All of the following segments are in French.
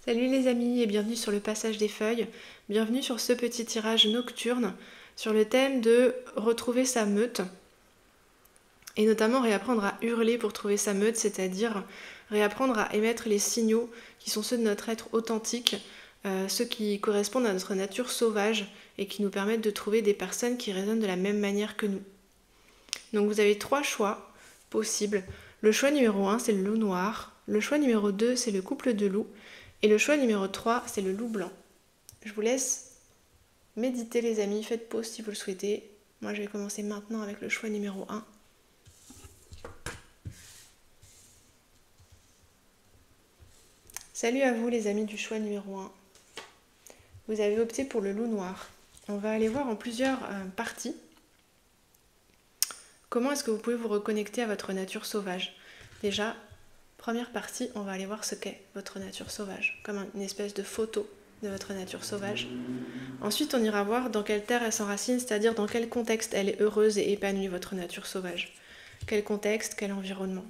Salut les amis et bienvenue sur le passage des feuilles, bienvenue sur ce petit tirage nocturne sur le thème de retrouver sa meute et notamment réapprendre à hurler pour trouver sa meute, c'est-à-dire réapprendre à émettre les signaux qui sont ceux de notre être authentique, ceux qui correspondent à notre nature sauvage et qui nous permettent de trouver des personnes qui résonnent de la même manière que nous. Donc vous avez 3 choix possibles. Le choix numéro 1 c'est le loup noir, le choix numéro 2 c'est le couple de loups et le choix numéro 3 c'est le loup blanc. Je vous laisse méditer les amis, faites pause si vous le souhaitez. Moi je vais commencer maintenant avec le choix numéro 1. Salut à vous les amis du choix numéro 1. Vous avez opté pour le loup noir. On va aller voir en plusieurs parties comment est-ce que vous pouvez vous reconnecter à votre nature sauvage. Déjà, première partie, on va aller voir ce qu'est votre nature sauvage, comme une espèce de photo de votre nature sauvage. Ensuite, on ira voir dans quelle terre elle s'enracine, c'est-à-dire dans quel contexte elle est heureuse et épanouie, votre nature sauvage. Quel contexte, quel environnement.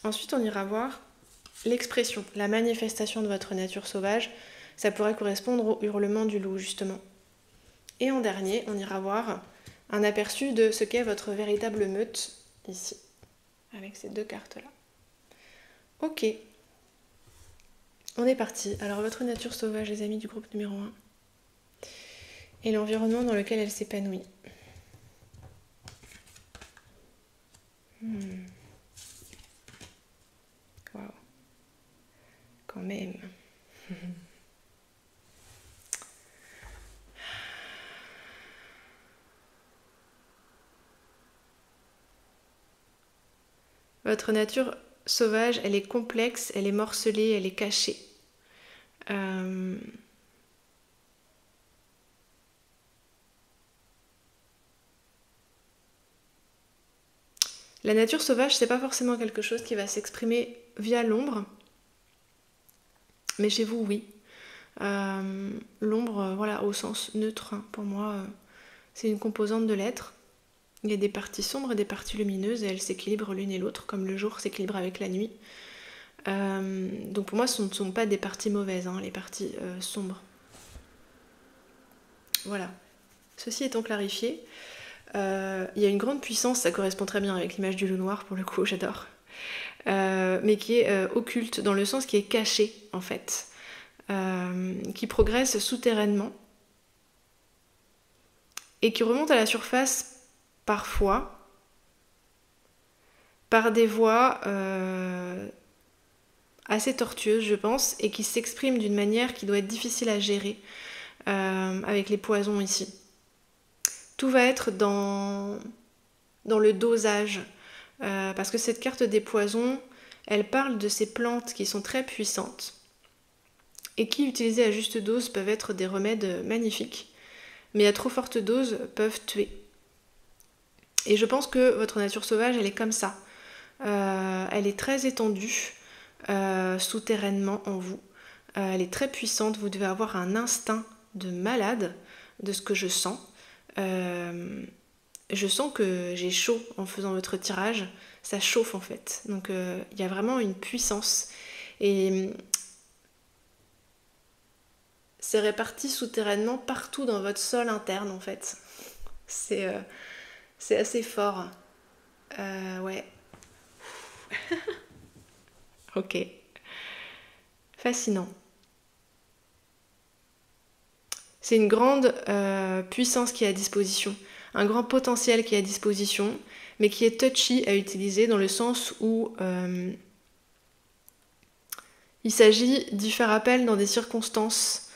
Ensuite, on ira voir l'expression, la manifestation de votre nature sauvage. Ça pourrait correspondre au hurlement du loup, justement. Et en dernier, on ira voir un aperçu de ce qu'est votre véritable meute, ici, avec ces deux cartes-là. Ok, on est parti. Alors, votre nature sauvage, les amis du groupe numéro 1, et l'environnement dans lequel elle s'épanouit. Waouh, quand même. Votre nature sauvage, elle est complexe, elle est morcelée, elle est cachée. La nature sauvage, c'est pas forcément quelque chose qui va s'exprimer via l'ombre, mais chez vous, oui. L'ombre, voilà, au sens neutre, hein, pour moi, c'est une composante de l'être. Il y a des parties sombres et des parties lumineuses et elles s'équilibrent l'une et l'autre, comme le jour s'équilibre avec la nuit. Donc pour moi, ce ne sont pas des parties mauvaises, hein, les parties sombres. Voilà. Ceci étant clarifié, il y a une grande puissance, ça correspond très bien avec l'image du loup noir pour le coup, j'adore, mais qui est occulte, dans le sens qui est cachée en fait, qui progresse souterrainement et qui remonte à la surface parfois par des voies assez tortueuses, je pense, et qui s'exprime d'une manière qui doit être difficile à gérer avec les poisons ici. Tout va être dans le dosage, parce que cette carte des poisons, elle parle de ces plantes qui sont très puissantes et qui, utilisées à juste dose, peuvent être des remèdes magnifiques, mais à trop forte dose, peuvent tuer. Et je pense que votre nature sauvage, elle est comme ça. Elle est très étendue souterrainement en vous. Elle est très puissante, vous devez avoir un instinct de malade, de ce que je sens. Je sens que j'ai chaud en faisant votre tirage, ça chauffe en fait. Donc il y a vraiment une puissance. Et c'est réparti souterrainement partout dans votre sol interne en fait. C'est assez fort. Ouais. Ok. Fascinant. C'est une grande puissance qui est à disposition, un grand potentiel qui est à disposition, mais qui est touchy à utiliser dans le sens où il s'agit d'y faire appel dans des circonstances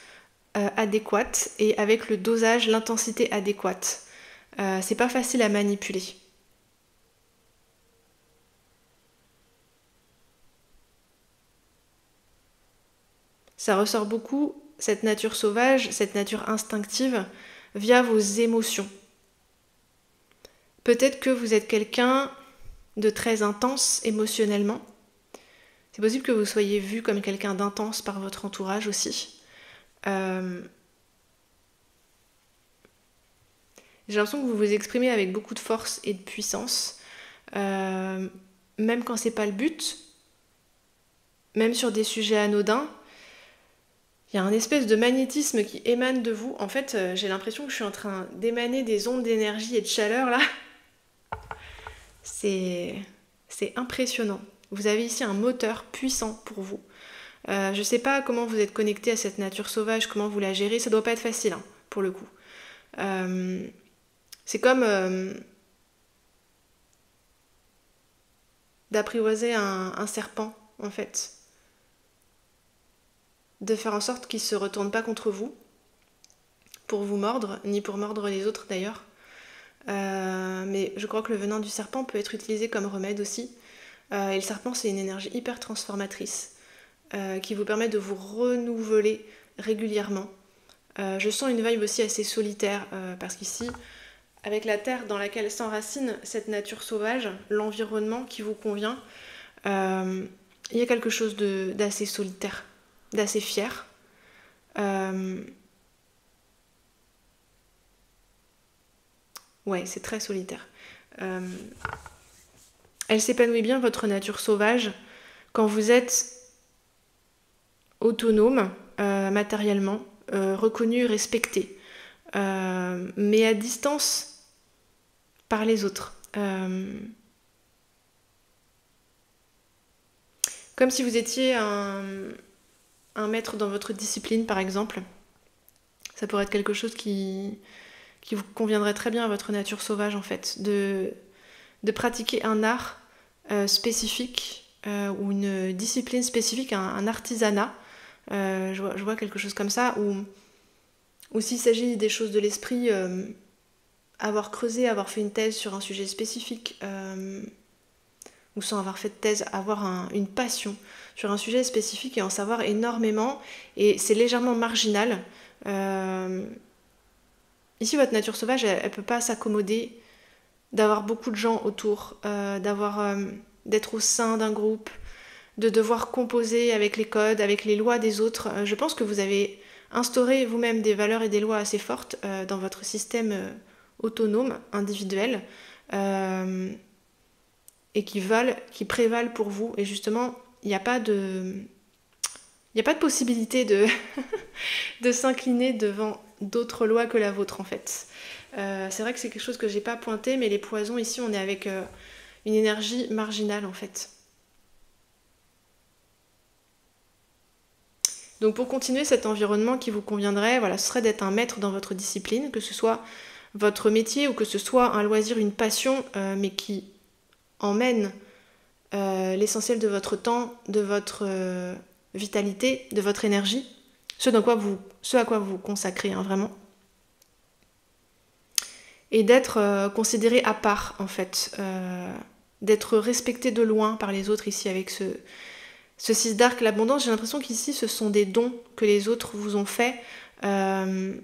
adéquates et avec le dosage, l'intensité adéquate. C'est pas facile à manipuler. Ça ressort beaucoup, cette nature sauvage, cette nature instinctive, via vos émotions. Peut-être que vous êtes quelqu'un de très intense émotionnellement. C'est possible que vous soyez vu comme quelqu'un d'intense par votre entourage aussi. J'ai l'impression que vous vous exprimez avec beaucoup de force et de puissance, même quand c'est pas le but, même sur des sujets anodins, il y a un espèce de magnétisme qui émane de vous. En fait, j'ai l'impression que je suis en train d'émaner des ondes d'énergie et de chaleur là. C'est impressionnant. Vous avez ici un moteur puissant pour vous. Je ne sais pas comment vous êtes connecté à cette nature sauvage, comment vous la gérez. Ça ne doit pas être facile, hein, pour le coup. C'est comme d'apprivoiser un serpent, en fait. De faire en sorte qu'il ne se retourne pas contre vous, pour vous mordre, ni pour mordre les autres d'ailleurs. Mais je crois que le venin du serpent peut être utilisé comme remède aussi. Et le serpent, c'est une énergie hyper transformatrice qui vous permet de vous renouveler régulièrement. Je sens une vibe aussi assez solitaire parce qu'ici, avec la terre dans laquelle s'enracine cette nature sauvage, l'environnement qui vous convient, il y a quelque chose d'assez solitaire, d'assez fier. Ouais, c'est très solitaire. Elle s'épanouit bien, votre nature sauvage, quand vous êtes autonome, matériellement, reconnu, respecté, mais à distance par les autres. Comme si vous étiez un maître dans votre discipline, par exemple. Ça pourrait être quelque chose qui vous conviendrait très bien à votre nature sauvage, en fait. De pratiquer un art spécifique ou une discipline spécifique, un artisanat. Je vois quelque chose comme ça, ou s'il s'agit des choses de l'esprit, avoir creusé, avoir fait une thèse sur un sujet spécifique, ou sans avoir fait de thèse, avoir une passion sur un sujet spécifique et en savoir énormément, et c'est légèrement marginal. Ici, votre nature sauvage, elle ne peut pas s'accommoder d'avoir beaucoup de gens autour, d'être au sein d'un groupe, de devoir composer avec les codes, avec les lois des autres. Je pense que vous avez instauré vous-même des valeurs et des lois assez fortes dans votre système autonome, individuel, et qui prévalent pour vous. Et justement, il n'y a pas de possibilité de s'incliner devant d'autres lois que la vôtre, en fait. C'est vrai que c'est quelque chose que j'ai pas pointé, mais les poisons, ici, on est avec une énergie marginale, en fait. Donc pour continuer cet environnement qui vous conviendrait, voilà, ce serait d'être un maître dans votre discipline, que ce soit votre métier ou que ce soit un loisir, une passion, mais qui emmène l'essentiel de votre temps, de votre vitalité, de votre énergie, ce à quoi vous vous consacrez, hein, vraiment. Et d'être considéré à part, en fait, d'être respecté de loin par les autres ici avec ce 6 d'arc, l'abondance. J'ai l'impression qu'ici ce sont des dons que les autres vous ont faits en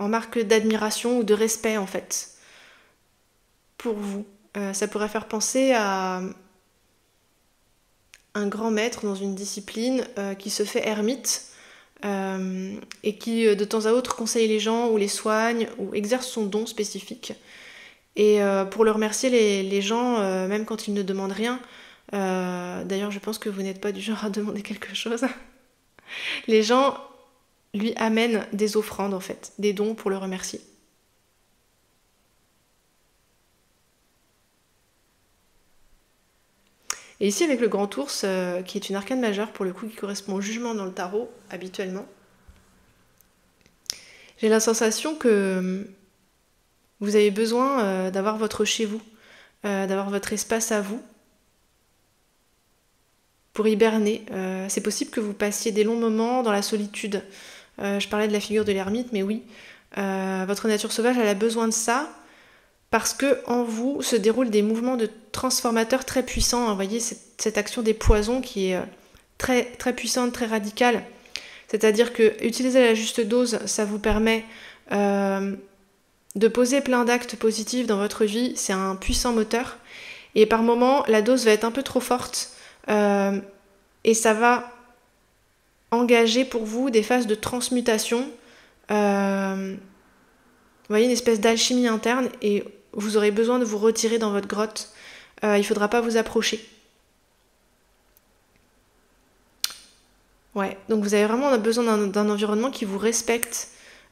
marque d'admiration ou de respect, en fait, pour vous. Ça pourrait faire penser à un grand maître dans une discipline qui se fait ermite et qui de temps à autre conseille les gens ou les soigne ou exerce son don spécifique. Et pour le remercier, les gens, même quand ils ne demandent rien, d'ailleurs je pense que vous n'êtes pas du genre à demander quelque chose, les gens lui amènent des offrandes, en fait, des dons pour le remercier. Et ici avec le grand ours, qui est une arcane majeure pour le coup, qui correspond au jugement dans le tarot habituellement, j'ai la sensation que vous avez besoin d'avoir votre chez vous, d'avoir votre espace à vous pour hiberner. C'est possible que vous passiez des longs moments dans la solitude. Je parlais de la figure de l'ermite, mais oui, votre nature sauvage, elle a besoin de ça parce que en vous se déroulent des mouvements de transformateurs très puissants. Vous voyez cette action des poisons qui est très, très puissante, très radicale. C'est-à-dire que utiliser la juste dose, ça vous permet de poser plein d'actes positifs dans votre vie. C'est un puissant moteur. Et par moments, la dose va être un peu trop forte et ça va engager pour vous des phases de transmutation. Vous voyez, une espèce d'alchimie interne et vous aurez besoin de vous retirer dans votre grotte. Il ne faudra pas vous approcher. Ouais, donc vous avez vraiment besoin d'un environnement qui vous respecte,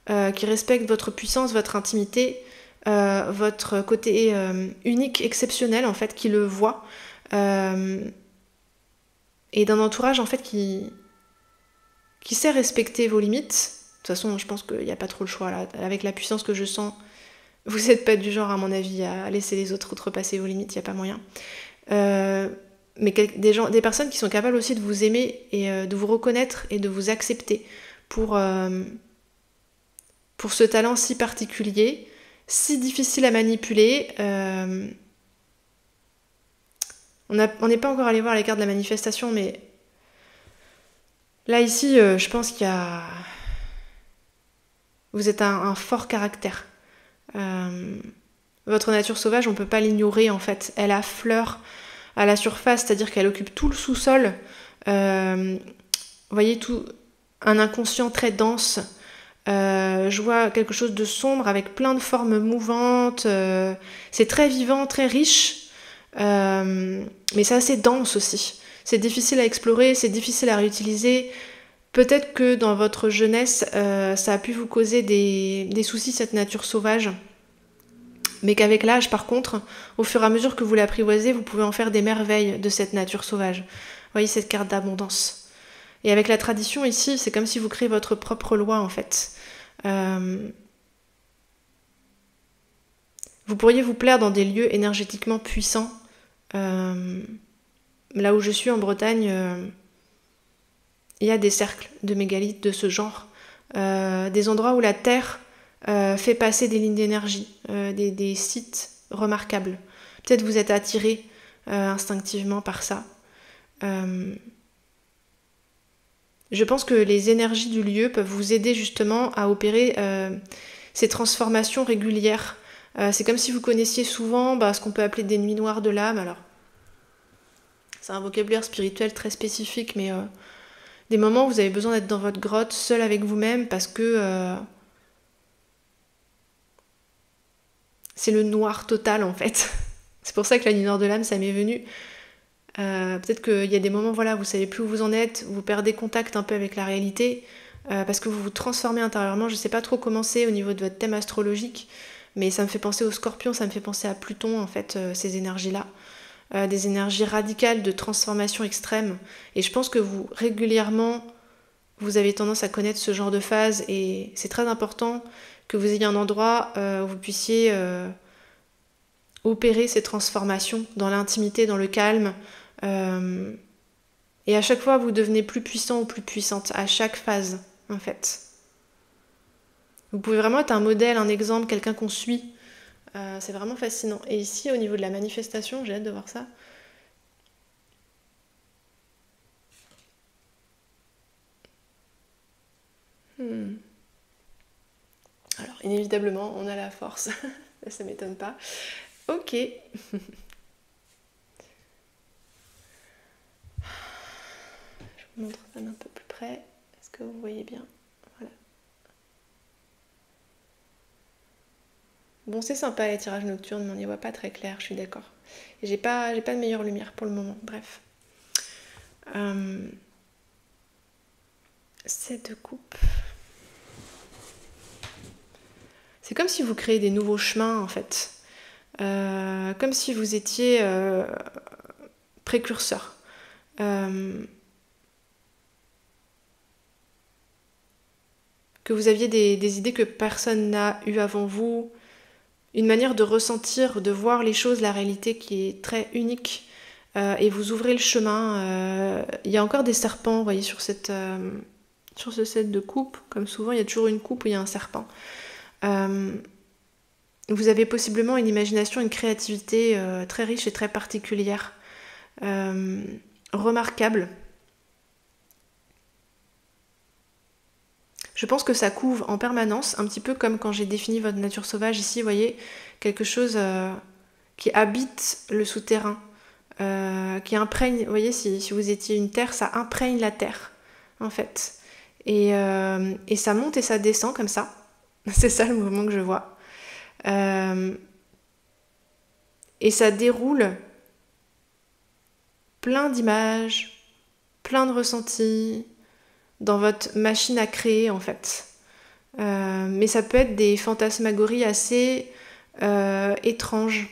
qui respecte votre puissance, votre intimité, votre côté unique, exceptionnel en fait, qui le voit, et d'un entourage en fait qui sait respecter vos limites. De toute façon, je pense qu'il n'y a pas trop le choix là. Avec la puissance que je sens, vous n'êtes pas du genre, à mon avis, à laisser les autres outrepasser vos limites, il n'y a pas moyen. Mais des personnes qui sont capables aussi de vous aimer et de vous reconnaître et de vous accepter pour ce talent si particulier, si difficile à manipuler. On n'est pas encore allé voir les cartes de la manifestation, mais là ici, je pense qu'il y a... Vous êtes un fort caractère. Votre nature sauvage, on ne peut pas l'ignorer en fait. Elle affleure à la surface, c'est-à-dire qu'elle occupe tout le sous-sol. Vous voyez, un inconscient très dense. Je vois quelque chose de sombre avec plein de formes mouvantes. C'est très vivant, très riche, mais c'est assez dense aussi. C'est difficile à explorer, c'est difficile à réutiliser. Peut-être que dans votre jeunesse, ça a pu vous causer des soucis, cette nature sauvage. Mais qu'avec l'âge, par contre, au fur et à mesure que vous l'apprivoisez, vous pouvez en faire des merveilles de cette nature sauvage. Vous voyez cette carte d'abondance. Et avec la tradition ici, c'est comme si vous créez votre propre loi en fait. Vous pourriez vous plaire dans des lieux énergétiquement puissants. Là où je suis en Bretagne, il y a des cercles de mégalithes de ce genre. Des endroits où la terre fait passer des lignes d'énergie, des sites remarquables. Peut-être vous êtes attiré instinctivement par ça. Je pense que les énergies du lieu peuvent vous aider justement à opérer ces transformations régulières. C'est comme si vous connaissiez souvent ce qu'on peut appeler des nuits noires de l'âme. Alors, c'est un vocabulaire spirituel très spécifique, mais des moments où vous avez besoin d'être dans votre grotte, seul avec vous-même, parce que c'est le noir total en fait. C'est pour ça que la nuit noire de l'âme, ça m'est venu. Peut-être qu'il y a des moments, voilà, vous savez plus où vous en êtes, vous perdez contact un peu avec la réalité, parce que vous vous transformez intérieurement. Je sais pas trop comment c'est au niveau de votre thème astrologique, mais ça me fait penser au Scorpion, ça me fait penser à Pluton en fait, ces énergies-là. Des énergies radicales de transformation extrême. Et je pense que vous, régulièrement, vous avez tendance à connaître ce genre de phase, et c'est très important que vous ayez un endroit où vous puissiez opérer ces transformations dans l'intimité, dans le calme. Et à chaque fois, vous devenez plus puissant ou plus puissante, à chaque phase, en fait. Vous pouvez vraiment être un modèle, un exemple, quelqu'un qu'on suit. C'est vraiment fascinant. Et ici, au niveau de la manifestation, j'ai hâte de voir ça. Alors, inévitablement, on a la force. Ça m'étonne pas. Ok. Je vous montre ça d'un peu plus près. Est-ce que vous voyez bien? Voilà. Bon, c'est sympa les tirages nocturnes, mais on n'y voit pas très clair, je suis d'accord. Et j'ai pas de meilleure lumière pour le moment, bref. 7 de coupe. C'est comme si vous créez des nouveaux chemins, en fait. Comme si vous étiez précurseur. Que vous aviez des idées que personne n'a eues avant vous. Une manière de ressentir, de voir les choses, la réalité qui est très unique. Et vous ouvrez le chemin. Il y a encore des serpents, vous voyez, sur ce set de coupe. Comme souvent, il y a toujours une coupe où il y a un serpent. Vous avez possiblement une imagination, une créativité très riche et très particulière, remarquable. Je pense que ça couve en permanence, un petit peu comme quand j'ai défini votre nature sauvage ici, vous voyez, quelque chose qui habite le souterrain, qui imprègne, vous voyez, si vous étiez une terre, ça imprègne la terre, en fait. Et ça monte et ça descend comme ça. C'est ça le mouvement que je vois. Et ça déroule plein d'images, plein de ressentis, dans votre machine à créer en fait. Mais ça peut être des fantasmagories assez étranges,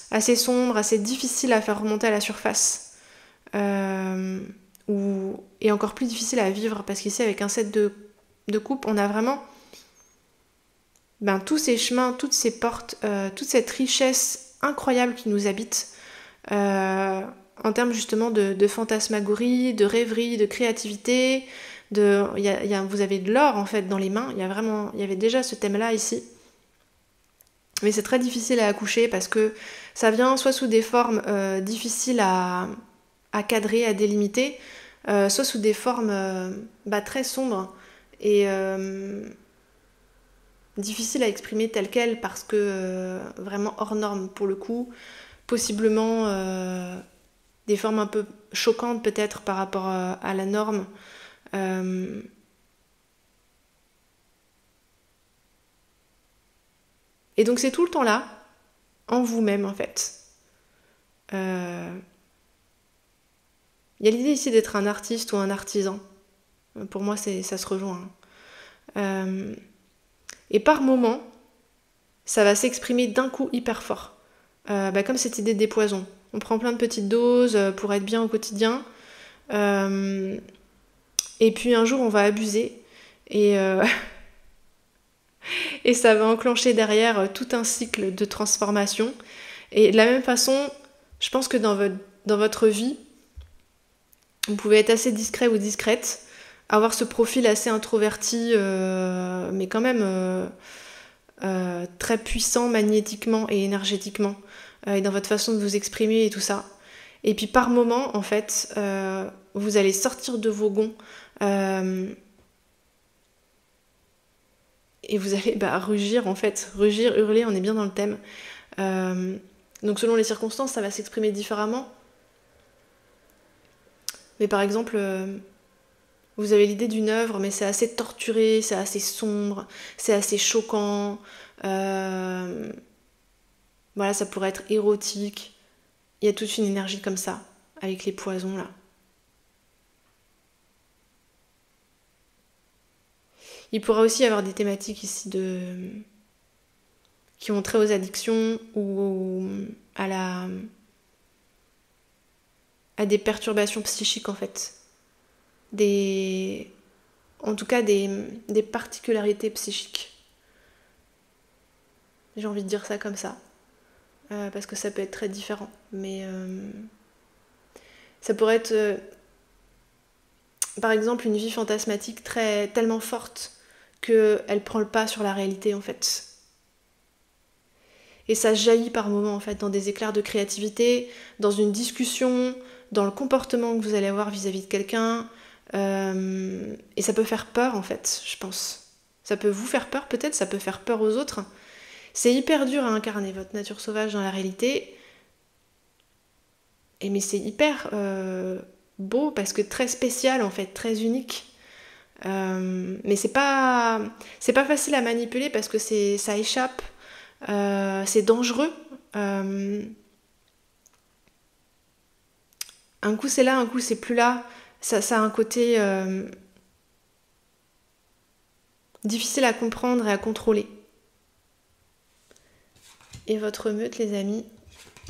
assez sombres, assez difficiles à faire remonter à la surface. Et encore plus difficiles à vivre, parce qu'ici avec un set de coupe, on a vraiment tous ces chemins, toutes ces portes, toute cette richesse incroyable qui nous habite, en termes justement de fantasmagorie, de rêverie, de créativité. Vous avez de l'or en fait dans les mains, il y avait déjà ce thème-là ici. Mais c'est très difficile à accoucher parce que ça vient soit sous des formes difficiles à cadrer, à délimiter, soit sous des formes très sombres et difficiles à exprimer telles quelles parce que vraiment hors normes pour le coup, possiblement des formes un peu choquantes peut-être par rapport à la norme. Et donc c'est tout le temps là, en vous-même en fait. Il y a l'idée ici d'être un artiste ou un artisan. Pour moi, ça se rejoint. Et par moment, ça va s'exprimer d'un coup hyper fort. Comme cette idée des poisons. On prend plein de petites doses pour être bien au quotidien. Et puis un jour, on va abuser. Et ça va enclencher derrière tout un cycle de transformation. Et de la même façon, je pense que dans votre vie, vous pouvez être assez discret ou discrète, avoir ce profil assez introverti, mais quand même très puissant magnétiquement et énergétiquement, et dans votre façon de vous exprimer et tout ça. Et puis par moment, en fait, vous allez sortir de vos gonds et vous allez rugir, en fait. Rugir, hurler, on est bien dans le thème. Donc selon les circonstances, ça va s'exprimer différemment. Mais par exemple, vous avez l'idée d'une œuvre, mais c'est assez torturé, c'est assez sombre, c'est assez choquant. Voilà, ça pourrait être érotique. Il y a toute une énergie comme ça, avec les poisons là. Il pourrait aussi y avoir des thématiques ici qui ont trait aux addictions ou à des perturbations psychiques en fait. En tout cas des particularités psychiques. J'ai envie de dire ça comme ça. Parce que ça peut être très différent. Mais ça pourrait être par exemple une vie fantasmatique tellement forte qu'elle prend le pas sur la réalité en fait. Et ça jaillit par moments en fait dans des éclairs de créativité, dans une discussion, dans le comportement que vous allez avoir vis-à-vis de quelqu'un. Et ça peut faire peur en fait, je pense. Ça peut vous faire peur peut-être, ça peut faire peur aux autres. C'est hyper dur à incarner votre nature sauvage dans la réalité. Mais c'est hyper beau parce que très spécial en fait, très unique. Mais c'est pas facile à manipuler parce que ça échappe, c'est dangereux. Un coup c'est là, un coup c'est plus là. Ça a un côté difficile à comprendre et à contrôler. Et votre meute, les amis,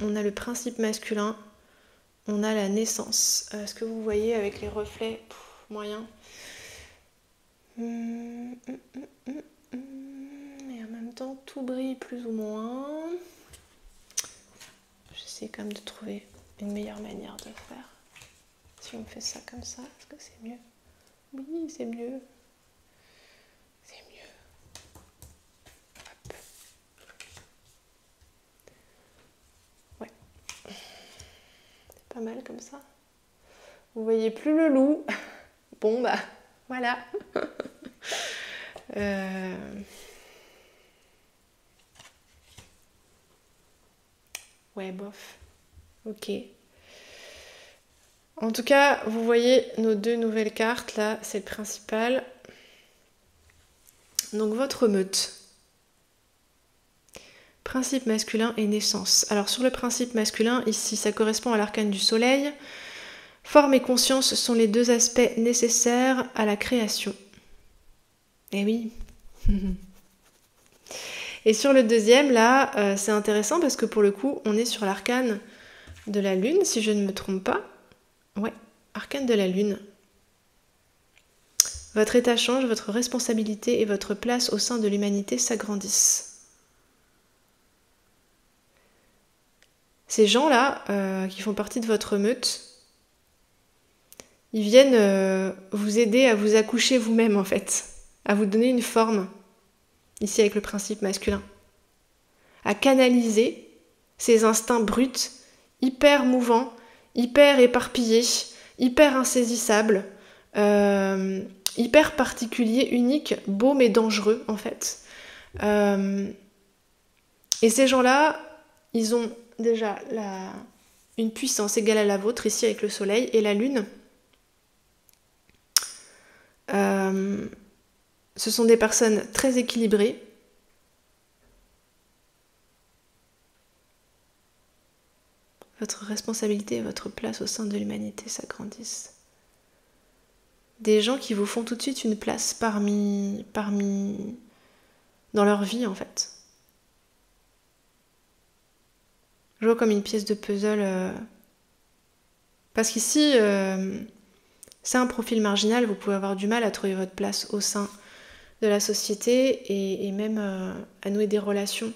on a le principe masculin, on a la naissance. Ce que vous voyez avec les reflets moyens. Et en même temps, tout brille plus ou moins. J'essaie quand même de trouver une meilleure manière de faire. Si on fait ça comme ça, est-ce que c'est mieux? Oui, c'est mieux. C'est mieux. Hop. Ouais. C'est pas mal comme ça. Vous voyez plus le loup. Bon, voilà. Ouais, bof. Ok. En tout cas, vous voyez nos deux nouvelles cartes, là, c'est le principal. Donc votre meute. Principe masculin et naissance. Alors sur le principe masculin, ici, ça correspond à l'arcane du soleil. Forme et conscience sont les deux aspects nécessaires à la création. Eh oui. Et sur le deuxième, là, c'est intéressant parce que pour le coup, on est sur l'arcane de la Lune, si je ne me trompe pas. Ouais, arcane de la Lune. Votre état change, votre responsabilité et votre place au sein de l'humanité s'agrandissent. Ces gens-là, qui font partie de votre meute, ils viennent vous aider à vous accoucher vous-même, en fait, à vous donner une forme, ici avec le principe masculin, à canaliser ces instincts bruts, hyper mouvants, hyper éparpillés, hyper insaisissables, hyper particuliers, uniques, beaux mais dangereux, en fait. Et ces gens-là, ils ont déjà une puissance égale à la vôtre, ici avec le soleil et la lune. Ce sont des personnes très équilibrées. Votre responsabilité et votre place au sein de l'humanité s'agrandissent. Des gens qui vous font tout de suite une place parmi dans leur vie, en fait. Je vois comme une pièce de puzzle. Parce qu'ici, c'est un profil marginal, vous pouvez avoir du mal à trouver votre place au sein de la société et même à nouer des relations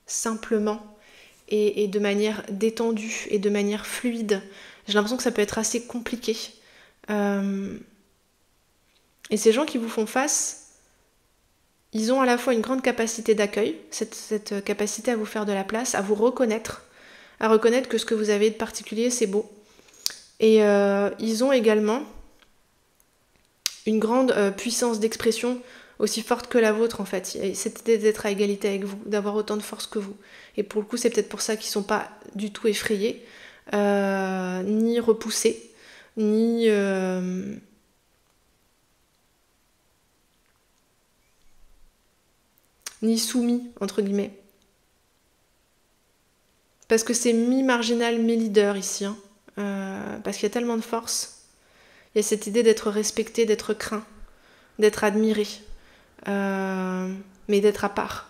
simplement et de manière détendue et de manière fluide. J'ai l'impression que ça peut être assez compliqué. Et ces gens qui vous font face, ils ont à la fois une grande capacité d'accueil, cette capacité à vous faire de la place, à vous reconnaître, à reconnaître que ce que vous avez de particulier, c'est beau. Et ils ont également une grande puissance d'expression aussi forte que la vôtre, en fait. Cette idée d'être à égalité avec vous, d'avoir autant de force que vous. Et pour le coup, c'est peut-être pour ça qu'ils ne sont pas du tout effrayés, ni repoussés, ni soumis, entre guillemets. Parce que c'est mi-marginal, mi-leader ici. Hein. Parce qu'il y a tellement de force. Il y a cette idée d'être respecté, d'être craint, d'être admiré, mais d'être à part.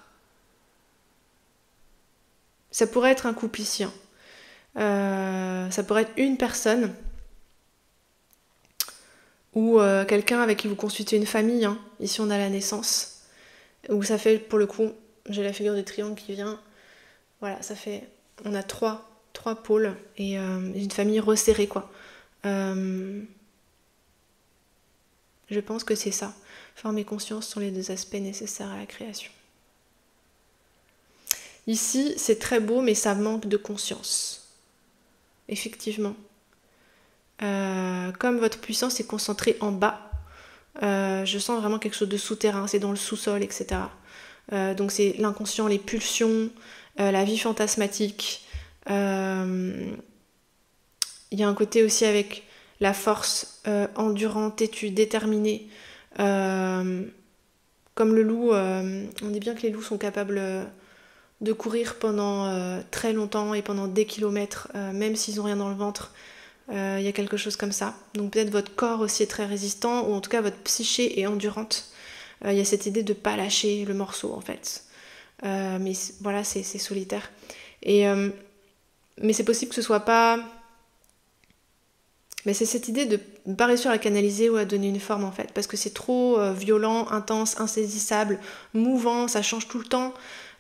Ça pourrait être un couple ici. Hein. Ça pourrait être une personne ou quelqu'un avec qui vous constituez une famille. Hein. Ici, on a la naissance. Où ça fait, pour le coup, j'ai la figure du triangle qui vient. Voilà, ça fait... On a trois pôles et une famille resserrée, quoi. Je pense que c'est ça. Forme et conscience sont les deux aspects nécessaires à la création. Ici, c'est très beau, mais ça manque de conscience. Effectivement. Comme votre puissance est concentrée en bas, je sens vraiment quelque chose de souterrain, c'est dans le sous-sol, etc. Donc c'est l'inconscient, les pulsions, la vie fantasmatique. Il y a un côté aussi avec la force endurante, têtue, déterminée. Comme le loup, on dit bien que les loups sont capables de courir pendant très longtemps et pendant des kilomètres, même s'ils n'ont rien dans le ventre. Il y a quelque chose comme ça. Donc peut-être votre corps aussi est très résistant, ou en tout cas votre psyché est endurante. Il y a cette idée de ne pas lâcher le morceau, en fait. Mais voilà, c'est solitaire. Mais c'est possible que ce soit pas... Mais c'est cette idée de ne pas réussir à canaliser ou à donner une forme, en fait. Parce que c'est trop violent, intense, insaisissable, mouvant, ça change tout le temps.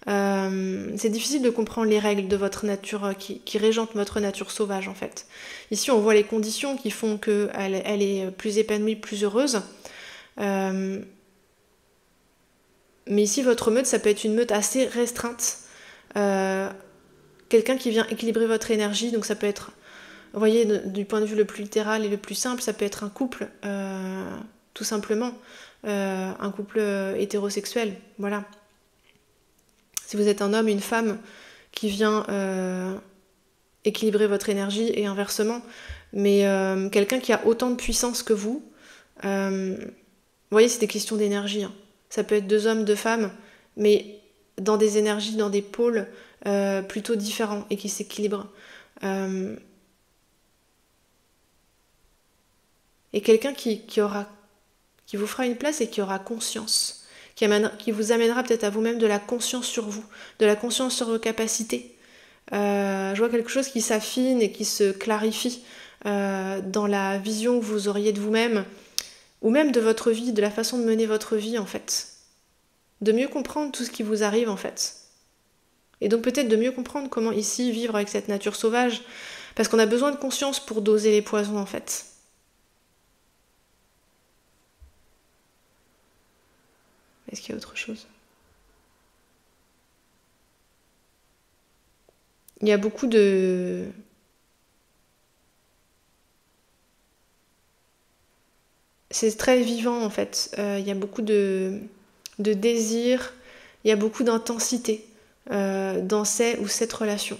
C'est difficile de comprendre les règles de votre nature qui régente votre nature sauvage, en fait. Ici, on voit les conditions qui font qu'elle est plus épanouie, plus heureuse. Mais ici, votre meute, ça peut être une meute assez restreinte. Quelqu'un qui vient équilibrer votre énergie, donc ça peut être, vous voyez, du point de vue le plus littéral et le plus simple, ça peut être un couple, tout simplement. Un couple hétérosexuel, voilà. Si vous êtes un homme, une femme qui vient équilibrer votre énergie et inversement, mais quelqu'un qui a autant de puissance que vous, vous voyez, c'est des questions d'énergie. Hein. Ça peut être deux hommes, deux femmes, mais dans des énergies, dans des pôles plutôt différents et qui s'équilibrent. et quelqu'un qui vous fera une place et qui aura conscience, qui vous amènera peut-être à vous-même de la conscience sur vous, de la conscience sur vos capacités. Je vois quelque chose qui s'affine et qui se clarifie dans la vision que vous auriez de vous-même, ou même de votre vie, de la façon de mener votre vie en fait. De mieux comprendre tout ce qui vous arrive en fait. Et donc peut-être de mieux comprendre comment ici vivre avec cette nature sauvage, parce qu'on a besoin de conscience pour doser les poisons en fait. Est-ce qu'il y a autre chose? Il y a beaucoup de... C'est très vivant en fait. Il y a beaucoup de désir, il y a beaucoup d'intensité dans ces ou cette relation.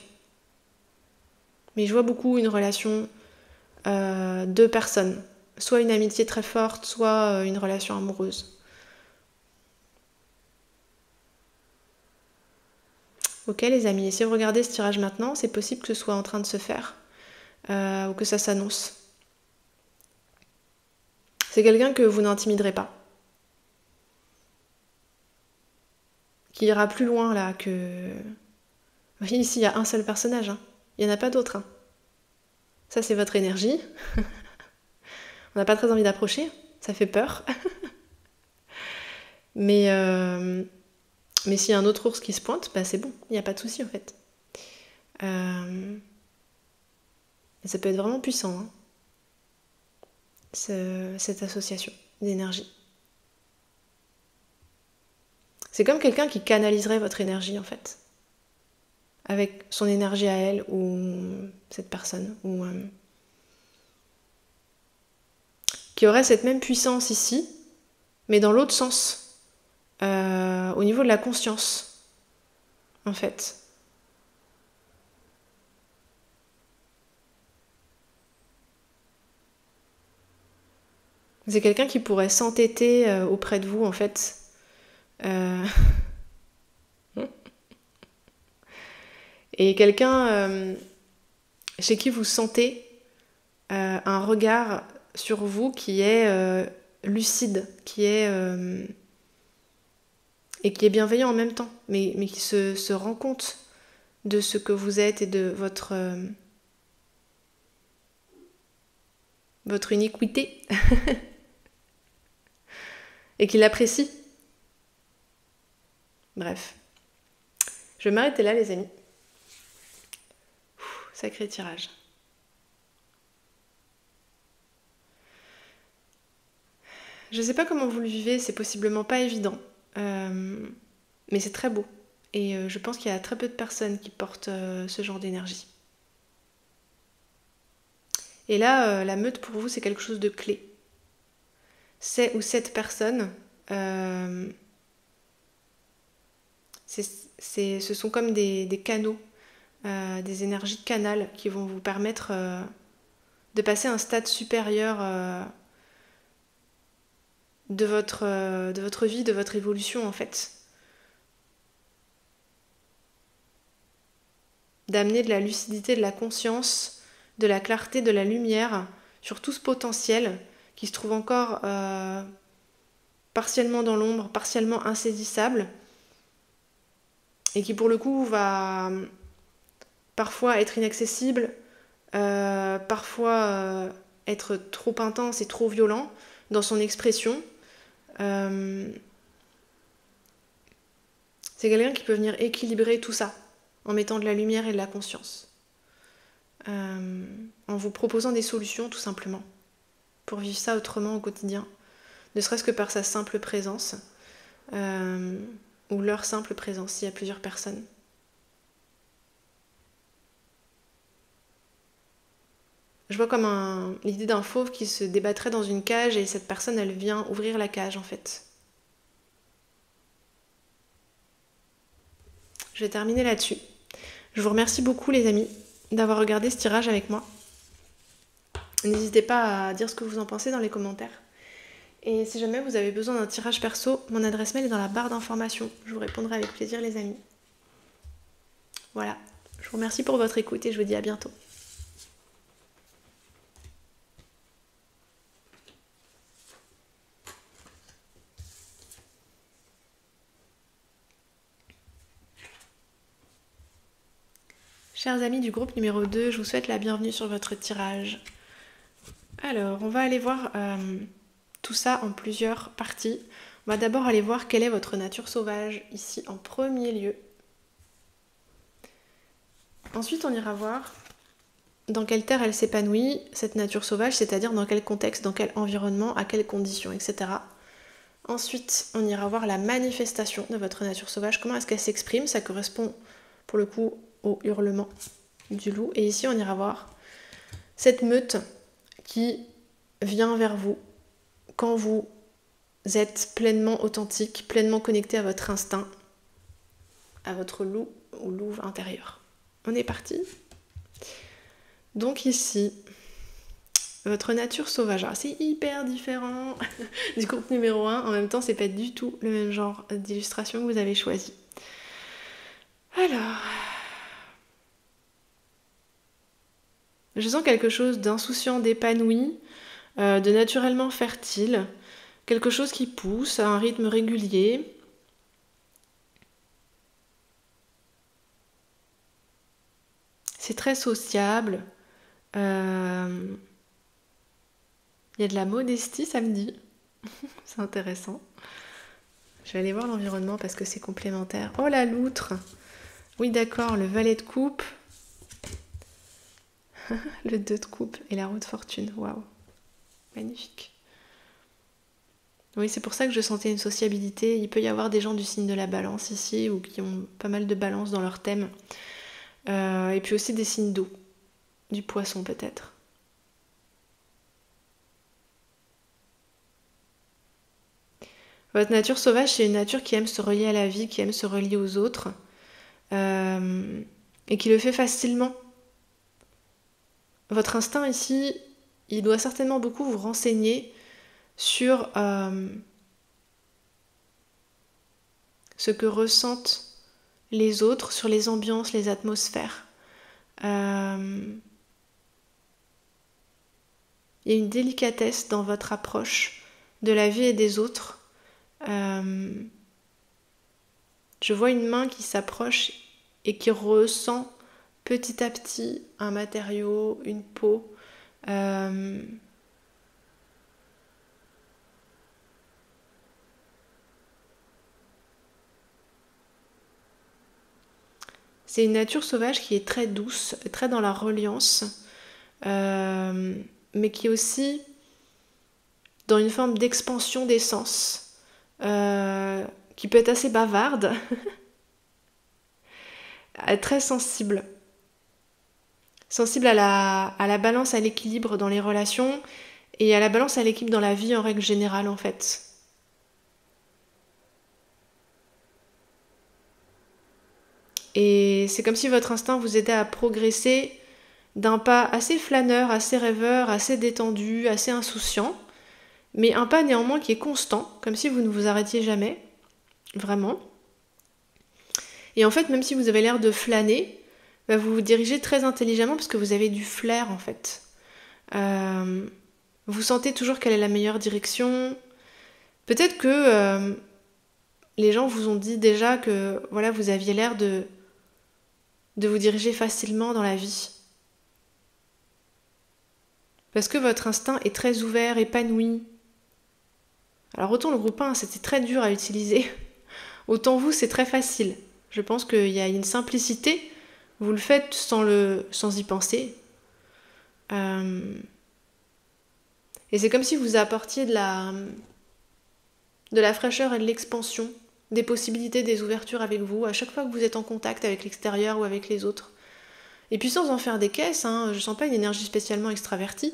Mais je vois beaucoup une relation de personnes. Soit une amitié très forte, soit une relation amoureuse. Ok les amis, et si vous regardez ce tirage maintenant, c'est possible que ce soit en train de se faire ou que ça s'annonce. C'est quelqu'un que vous n'intimiderez pas. Qui ira plus loin là que... Vous voyez ici, il y a un seul personnage. Hein. Il n'y en a pas d'autre. Hein. Ça, c'est votre énergie. On n'a pas très envie d'approcher. Ça fait peur. Mais s'il y a un autre ours qui se pointe, bah c'est bon. Il n'y a pas de souci en fait. Ça peut être vraiment puissant. Hein. Cette association d'énergie. C'est comme quelqu'un qui canaliserait votre énergie en fait. Avec son énergie à elle ou cette personne. Ou qui aurait cette même puissance ici, mais dans l'autre sens. Au niveau de la conscience. En fait. C'est quelqu'un qui pourrait s'entêter auprès de vous en fait. Et quelqu'un chez qui vous sentez un regard sur vous qui est lucide, qui est et qui est bienveillant en même temps, mais qui se rend compte de ce que vous êtes et de votre iniquité et qui l'apprécie. Bref. Je vais m'arrêter là les amis. Sacré tirage. Je sais pas comment vous le vivez, c'est possiblement pas évident. Mais c'est très beau. Et je pense qu'il y a très peu de personnes qui portent ce genre d'énergie. Et là, la meute pour vous, c'est quelque chose de clé. C'est ou cette personne, ce sont comme des canaux, des énergies de canal qui vont vous permettre de passer à un stade supérieur de votre vie, de votre évolution en fait. D'amener de la lucidité, de la conscience, de la clarté, de la lumière sur tout ce potentiel qui se trouve encore partiellement dans l'ombre, partiellement insaisissable et qui pour le coup va parfois être inaccessible, parfois être trop intense et trop violent dans son expression. C'est quelqu'un qui peut venir équilibrer tout ça en mettant de la lumière et de la conscience. En vous proposant des solutions tout simplement pour vivre ça autrement au quotidien, ne serait-ce que par sa simple présence ou leur simple présence s'il y a plusieurs personnes. Je vois comme l'idée d'un fauve qui se débattrait dans une cage et cette personne elle vient ouvrir la cage en fait. Je vais terminer là-dessus. Je vous remercie beaucoup les amis d'avoir regardé ce tirage avec moi. N'hésitez pas à dire ce que vous en pensez dans les commentaires. Et si jamais vous avez besoin d'un tirage perso, mon adresse mail est dans la barre d'informations. Je vous répondrai avec plaisir les amis. Voilà, je vous remercie pour votre écoute et je vous dis à bientôt. Chers amis du groupe numéro 2, je vous souhaite la bienvenue sur votre tirage. Alors, on va aller voir tout ça en plusieurs parties. On va d'abord aller voir quelle est votre nature sauvage ici en premier lieu. Ensuite, on ira voir dans quelle terre elle s'épanouit, cette nature sauvage, c'est-à-dire dans quel contexte, dans quel environnement, à quelles conditions, etc. Ensuite, on ira voir la manifestation de votre nature sauvage, comment est-ce qu'elle s'exprime, ça correspond pour le coup au hurlement du loup. Et ici, on ira voir cette meute qui vient vers vous quand vous êtes pleinement authentique, pleinement connecté à votre instinct, à votre loup ou louve intérieur. On est parti. Donc ici, votre nature sauvage, alors c'est hyper différent du groupe numéro 1, en même temps c'est pas du tout le même genre d'illustration que vous avez choisi. Alors, je sens quelque chose d'insouciant, d'épanoui, de naturellement fertile, quelque chose qui pousse à un rythme régulier. C'est très sociable. Il y a de la modestie samedi. C'est intéressant. Je vais aller voir l'environnement parce que c'est complémentaire. Oh la loutre! Oui d'accord, le valet de coupe. Le 2 de coupe et la roue de fortune. Waouh! Magnifique. Oui, c'est pour ça que je sentais une sociabilité. Il peut y avoir des gens du signe de la balance ici ou qui ont pas mal de balance dans leur thème. Et puis aussi des signes d'eau. Du poisson peut-être. Votre nature sauvage, c'est une nature qui aime se relier à la vie, qui aime se relier aux autres, et qui le fait facilement. Votre instinct ici, il doit certainement beaucoup vous renseigner sur ce que ressentent les autres, sur les ambiances, les atmosphères. Il y a une délicatesse dans votre approche de la vie et des autres. Je vois une main qui s'approche et qui ressent petit à petit un matériau, une peau. C'est une nature sauvage qui est très douce, très dans la reliance, mais qui est aussi dans une forme d'expansion des sens, qui peut être assez bavarde, très sensible. Sensible à la balance, à l'équilibre dans les relations et à la balance, à l'équilibre dans la vie en règle générale en fait. Et c'est comme si votre instinct vous aidait à progresser d'un pas assez flâneur, assez rêveur, assez détendu, assez insouciant, mais un pas néanmoins qui est constant, comme si vous ne vous arrêtiez jamais, vraiment. Et en fait, même si vous avez l'air de flâner, vous vous dirigez très intelligemment parce que vous avez du flair en fait. Vous sentez toujours quelle est la meilleure direction. Peut-être que les gens vous ont dit déjà que voilà, vous aviez l'air de vous diriger facilement dans la vie. Parce que votre instinct est très ouvert, épanoui. Alors autant le groupe 1, c'était très dur à utiliser, autant vous, c'est très facile. Je pense qu'il y a une simplicité, vous le faites sans y penser. Et c'est comme si vous apportiez de la fraîcheur et de l'expansion, des possibilités, des ouvertures avec vous, à chaque fois que vous êtes en contact avec l'extérieur ou avec les autres. Et puis sans en faire des caisses, je sens pas une énergie spécialement extravertie,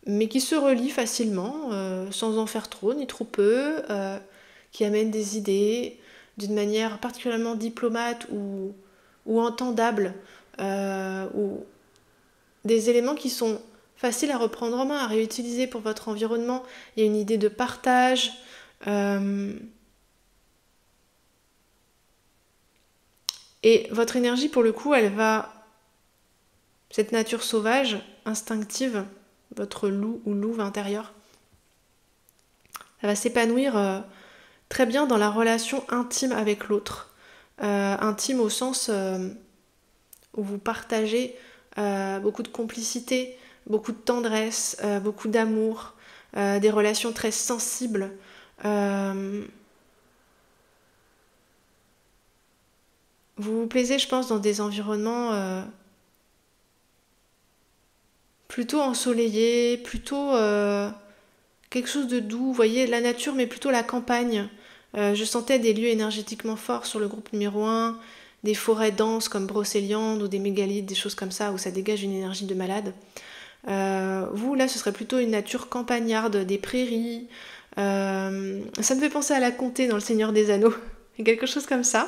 mais qui se relie facilement, sans en faire trop ni trop peu, qui amène des idées d'une manière particulièrement diplomate ou entendable, ou des éléments qui sont faciles à reprendre en main, à réutiliser pour votre environnement. Il y a une idée de partage. Et votre énergie, pour le coup, cette nature sauvage, instinctive, votre loup ou louve intérieur, ça va s'épanouir très bien dans la relation intime avec l'autre. Intime au sens où vous partagez beaucoup de complicité, beaucoup de tendresse, beaucoup d'amour, des relations très sensibles. Vous vous plaisez, je pense, dans des environnements plutôt ensoleillés, plutôt quelque chose de doux. Vous voyez, la nature, mais plutôt la campagne. Je sentais des lieux énergétiquement forts sur le groupe numéro 1, des forêts denses comme Brocéliande ou des mégalithes, des choses comme ça, où ça dégage une énergie de malade. Vous, là, ce serait plutôt une nature campagnarde, des prairies. Ça me fait penser à la comté dans Le Seigneur des Anneaux, quelque chose comme ça.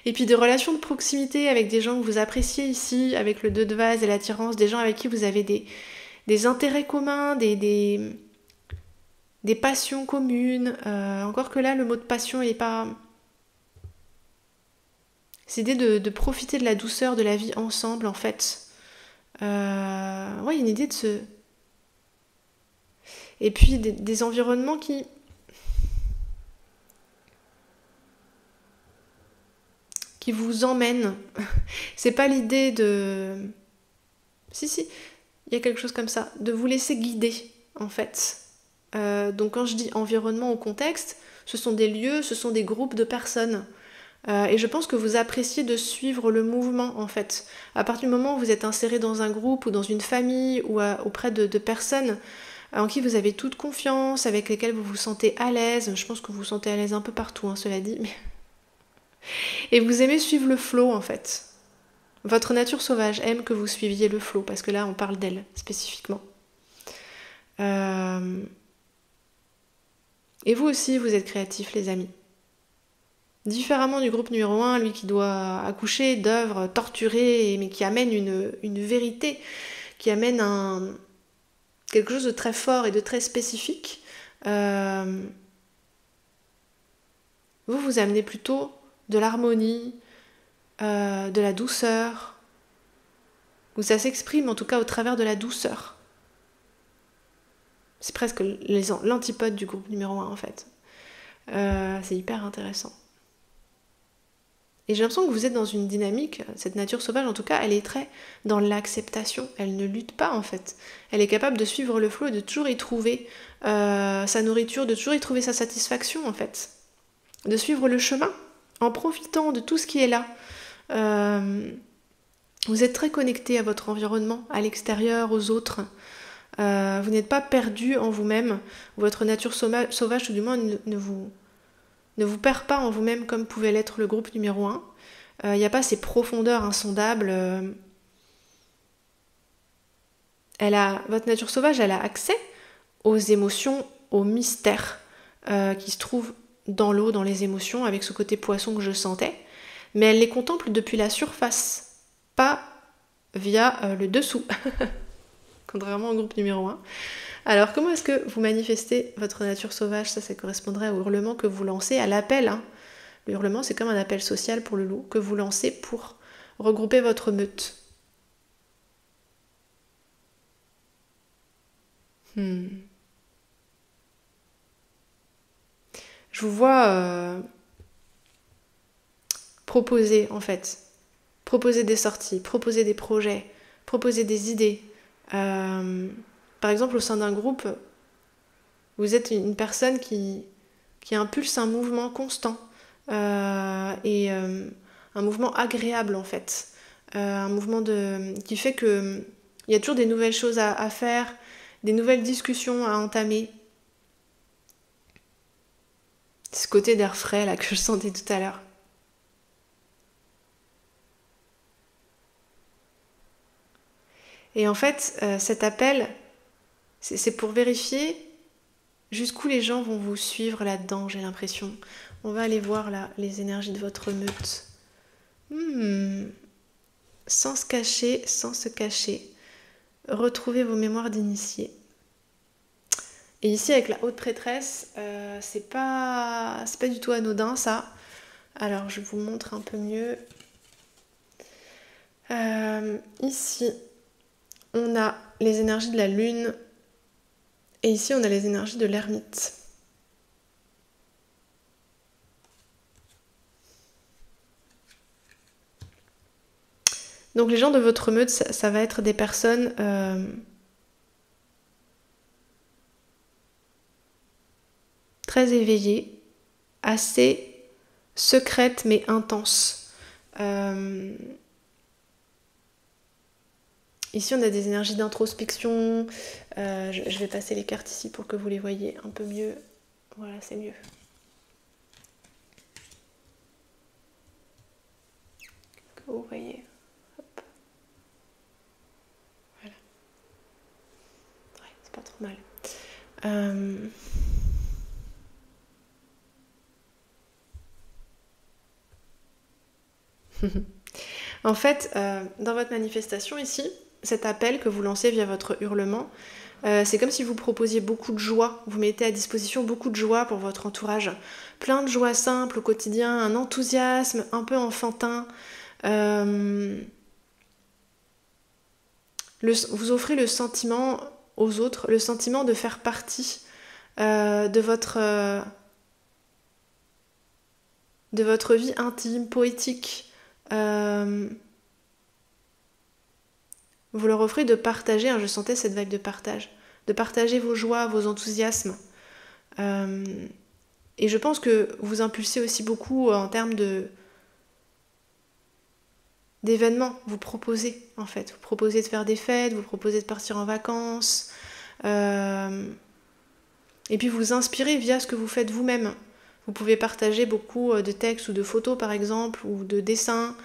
Et puis des relations de proximité avec des gens que vous appréciez ici, avec le 2 de vase et l'attirance, des gens avec qui vous avez des intérêts communs, des passions communes. Encore que là, le mot de passion, il n'est pas... C'est l'idée de profiter de la douceur de la vie ensemble, en fait. Ouais, il y a une idée de se... Et puis des environnements qui vous emmènent. C'est pas l'idée de... Si, il y a quelque chose comme ça. De vous laisser guider, en fait. Donc quand je dis environnement ou contexte, ce sont des lieux, ce sont des groupes de personnes. Et je pense que vous appréciez de suivre le mouvement, en fait. À partir du moment où vous êtes inséré dans un groupe ou dans une famille ou auprès de personnes en qui vous avez toute confiance, avec lesquelles vous vous sentez à l'aise, je pense que vous vous sentez à l'aise un peu partout, cela dit, mais... Et vous aimez suivre le flow, en fait. Votre nature sauvage aime que vous suiviez le flow, parce que là, on parle d'elle, spécifiquement. Et vous aussi, vous êtes créatifs, les amis. Différemment du groupe numéro 1, lui qui doit accoucher d'œuvres torturées, mais qui amène une vérité, qui amène quelque chose de très fort et de très spécifique, vous amenez plutôt de l'harmonie, de la douceur, où ça s'exprime en tout cas au travers de la douceur. C'est presque l'antipode du groupe numéro 1 en fait. C'est hyper intéressant. Et j'ai l'impression que vous êtes dans une dynamique, cette nature sauvage en tout cas, elle est très dans l'acceptation, elle ne lutte pas en fait. Elle est capable de suivre le flot et de toujours y trouver sa nourriture, de toujours y trouver sa satisfaction en fait. De suivre le chemin, en profitant de tout ce qui est là. Vous êtes très connecté à votre environnement, à l'extérieur, aux autres. Vous n'êtes pas perdu en vous-même. Votre nature sauvage, tout du moins, ne vous perd pas en vous-même comme pouvait l'être le groupe numéro 1. Il n'y a pas ces profondeurs insondables. Votre nature sauvage, elle a accès aux émotions, aux mystères qui se trouvent dans l'eau, dans les émotions, avec ce côté poisson que je sentais. Mais elle les contemple depuis la surface, pas via le dessous. Contrairement au groupe numéro 1. Alors, comment est-ce que vous manifestez votre nature sauvage ? Ça correspondrait au hurlement que vous lancez, à l'appel. Le hurlement, c'est comme un appel social pour le loup, que vous lancez pour regrouper votre meute. Je vous vois proposer, en fait. Proposer des sorties, proposer des projets, proposer des idées. Par exemple, au sein d'un groupe, vous êtes une personne qui impulse un mouvement constant et un mouvement agréable en fait. Un mouvement qui fait qu'il y a toujours des nouvelles choses à faire, des nouvelles discussions à entamer. C'est ce côté d'air frais là que je sentais tout à l'heure. Et en fait, cet appel, c'est pour vérifier jusqu'où les gens vont vous suivre là-dedans, j'ai l'impression. On va aller voir là les énergies de votre meute. Sans se cacher. Retrouvez vos mémoires d'initiés. Et ici, avec la haute prêtresse, c'est pas du tout anodin, ça. Alors, je vous montre un peu mieux. Ici, on a les énergies de la lune. Et ici, on a les énergies de l'ermite. Donc les gens de votre meute, ça va être des personnes très éveillées, assez secrètes mais intenses. Ici on a des énergies d'introspection. Je vais passer les cartes ici pour que vous les voyez un peu mieux. Voilà, c'est mieux. Que vous voyez. Hop. Voilà. Ouais, c'est pas trop mal. En fait, dans votre manifestation ici, cet appel que vous lancez via votre hurlement, c'est comme si vous proposiez beaucoup de joie, vous mettez à disposition beaucoup de joie pour votre entourage. Plein de joie simple au quotidien, un enthousiasme un peu enfantin. Vous offrez le sentiment aux autres, le sentiment de faire partie de votre vie intime, poétique. Vous leur offrez de partager, je sentais cette vibe de partager vos joies, vos enthousiasmes. Et je pense que vous impulsez aussi beaucoup en termes d'événements. Vous proposez, en fait. Vous proposez de faire des fêtes, vous proposez de partir en vacances. Et puis vous inspirez via ce que vous faites vous-même. Vous pouvez partager beaucoup de textes ou de photos, par exemple, ou de dessins.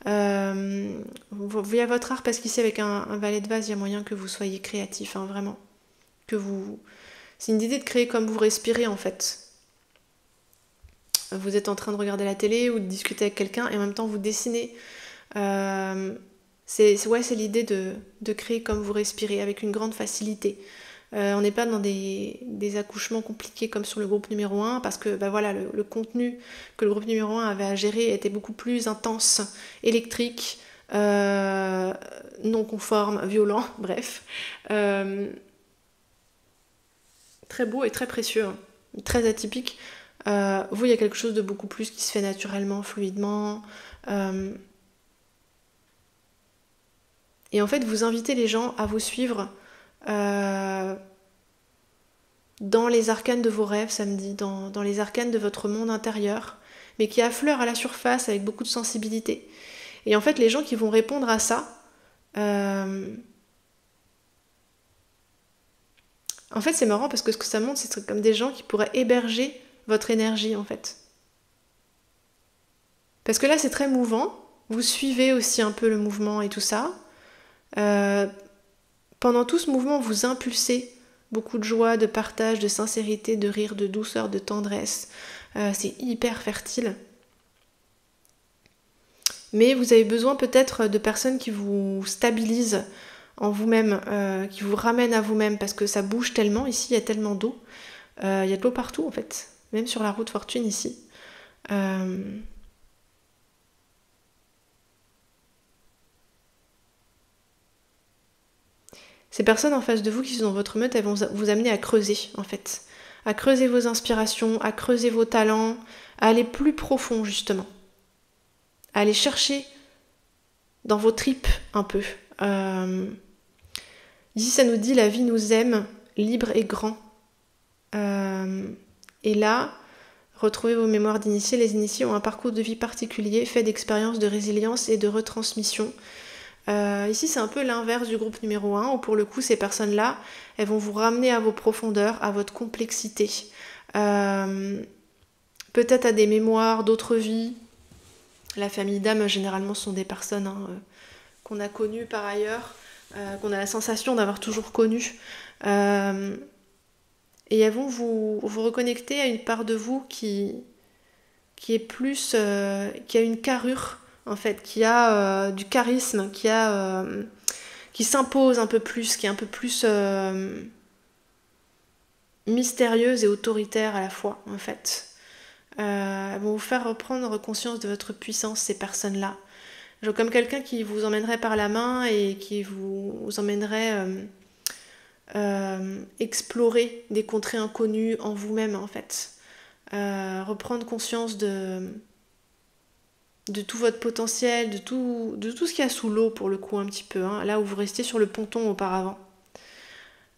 Via votre art, parce qu'ici avec un valet de vase, il y a moyen que vous soyez créatif, hein, vraiment. C'est une idée de créer comme vous respirez, en fait. Vous êtes en train de regarder la télé ou de discuter avec quelqu'un et en même temps vous dessinez. C'est l'idée de créer comme vous respirez, avec une grande facilité. On n'est pas dans des accouchements compliqués comme sur le groupe numéro 1, parce que le contenu que le groupe numéro 1 avait à gérer était beaucoup plus intense, électrique, non conforme, violent, bref. Très beau et très précieux, hein, très atypique. Vous, il y a quelque chose de beaucoup plus qui se fait naturellement, fluidement. Et en fait, vous invitez les gens à vous suivre dans les arcanes de vos rêves samedi, dans les arcanes de votre monde intérieur, mais qui affleurent à la surface avec beaucoup de sensibilité. Et en fait, les gens qui vont répondre à ça, en fait, c'est marrant parce que ce que ça montre, c'est comme des gens qui pourraient héberger votre énergie, en fait. Parce que là, c'est très mouvant. Vous suivez aussi un peu le mouvement et tout ça. Pendant tout ce mouvement, vous impulsez beaucoup de joie, de partage, de sincérité, de rire, de douceur, de tendresse. C'est hyper fertile. Mais vous avez besoin peut-être de personnes qui vous stabilisent en vous-même, qui vous ramènent à vous-même, parce que ça bouge tellement. Ici, il y a tellement d'eau. Il y a de l'eau partout, en fait. Même sur la route fortune, ici. Ces personnes en face de vous qui sont dans votre meute, elles vont vous amener à creuser, en fait. À creuser vos inspirations, à creuser vos talents, à aller plus profond, justement. À aller chercher dans vos tripes, un peu. Ici, ça nous dit « La vie nous aime, libre et grand ». Et là, retrouvez vos mémoires d'initiés. Les initiés ont un parcours de vie particulier, fait d'expériences de résilience et de retransmission. Ici, c'est un peu l'inverse du groupe numéro 1, où pour le coup, ces personnes-là, elles vont vous ramener à vos profondeurs, à votre complexité. Peut-être à des mémoires d'autres vies. La famille d'âme, généralement, sont des personnes qu'on a connues par ailleurs, qu'on a la sensation d'avoir toujours connues. Et elles vont vous reconnecter à une part de vous qui est plus... qui a une carrure, en fait, qui a du charisme, qui s'impose un peu plus, qui est un peu plus mystérieuse et autoritaire à la fois, en fait. Elles vont vous faire reprendre conscience de votre puissance, ces personnes-là. Genre comme quelqu'un qui vous emmènerait par la main et qui vous emmènerait explorer des contrées inconnues en vous-même, en fait. Reprendre conscience de de tout votre potentiel, de tout ce qu'il y a sous l'eau pour le coup un petit peu, hein, là où vous restiez sur le ponton auparavant.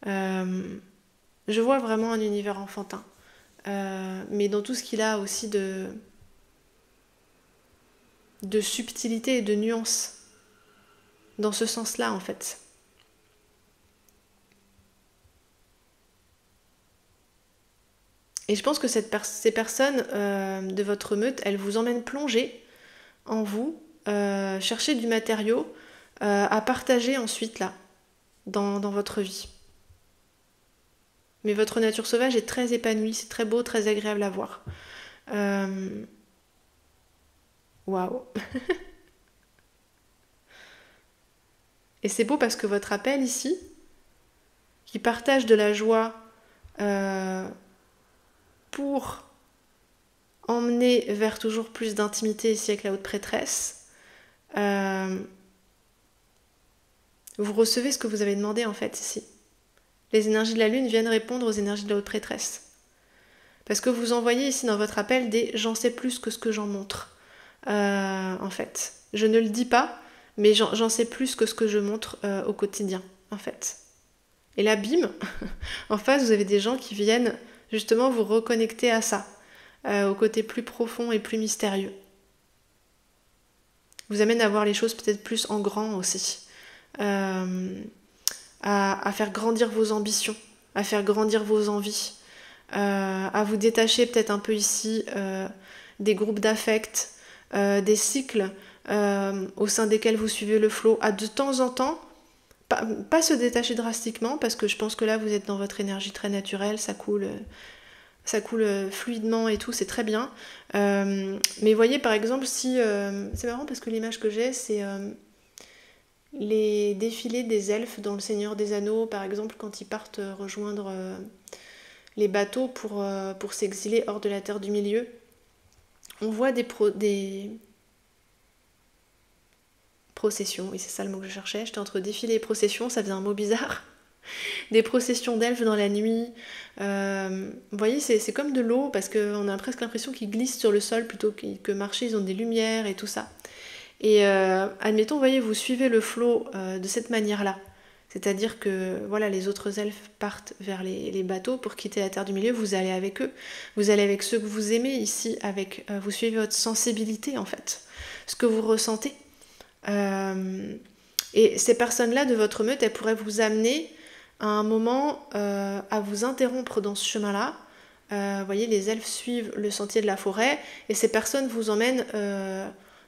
Je vois vraiment un univers enfantin, mais dans tout ce qu'il a aussi de subtilité et de nuance, dans ce sens-là en fait. Et je pense que ces personnes de votre meute, elles vous emmènent plonger en vous, chercher du matériau à partager ensuite là, dans votre vie. Mais votre nature sauvage est très épanouie, c'est très beau, très agréable à voir. Waouh. Et c'est beau parce que votre appel ici, qui partage de la joie pour emmener vers toujours plus d'intimité ici avec la haute prêtresse, vous recevez ce que vous avez demandé en fait ici. Les énergies de la lune viennent répondre aux énergies de la haute prêtresse. Parce que vous envoyez ici dans votre appel des « j'en sais plus que ce que j'en montre ». En fait, je ne le dis pas, mais j'en sais plus que ce que je montre au quotidien, en fait. Et là, bim, en face, vous avez des gens qui viennent justement vous reconnecter à ça, au côté plus profond et plus mystérieux. Vous amène à voir les choses peut-être plus en grand aussi, à faire grandir vos ambitions, à faire grandir vos envies, à vous détacher peut-être un peu ici des groupes d'affect, des cycles au sein desquels vous suivez le flow, à de temps en temps, pas se détacher drastiquement, parce que je pense que là vous êtes dans votre énergie très naturelle, ça coule fluidement et tout, c'est très bien. Mais voyez par exemple si... c'est marrant parce que l'image que j'ai, c'est les défilés des elfes dans le Seigneur des Anneaux, par exemple, quand ils partent rejoindre les bateaux pour s'exiler hors de la Terre du Milieu. On voit des processions, oui c'est ça le mot que je cherchais, j'étais entre défilé et procession, ça faisait un mot bizarre. Des processions d'elfes dans la nuit. Vous voyez, c'est comme de l'eau, parce qu'on a presque l'impression qu'ils glissent sur le sol plutôt que marcher, ils ont des lumières et tout ça. Et admettons, vous voyez, vous suivez le flot de cette manière-là. C'est-à-dire que voilà, les autres elfes partent vers les bateaux pour quitter la Terre du Milieu, vous allez avec eux. Vous allez avec ceux que vous aimez ici, vous suivez votre sensibilité en fait, ce que vous ressentez. Et ces personnes-là de votre meute, elles pourraient vous amener à un moment à vous interrompre dans ce chemin-là. Vous voyez, les elfes suivent le sentier de la forêt et ces personnes vous emmènent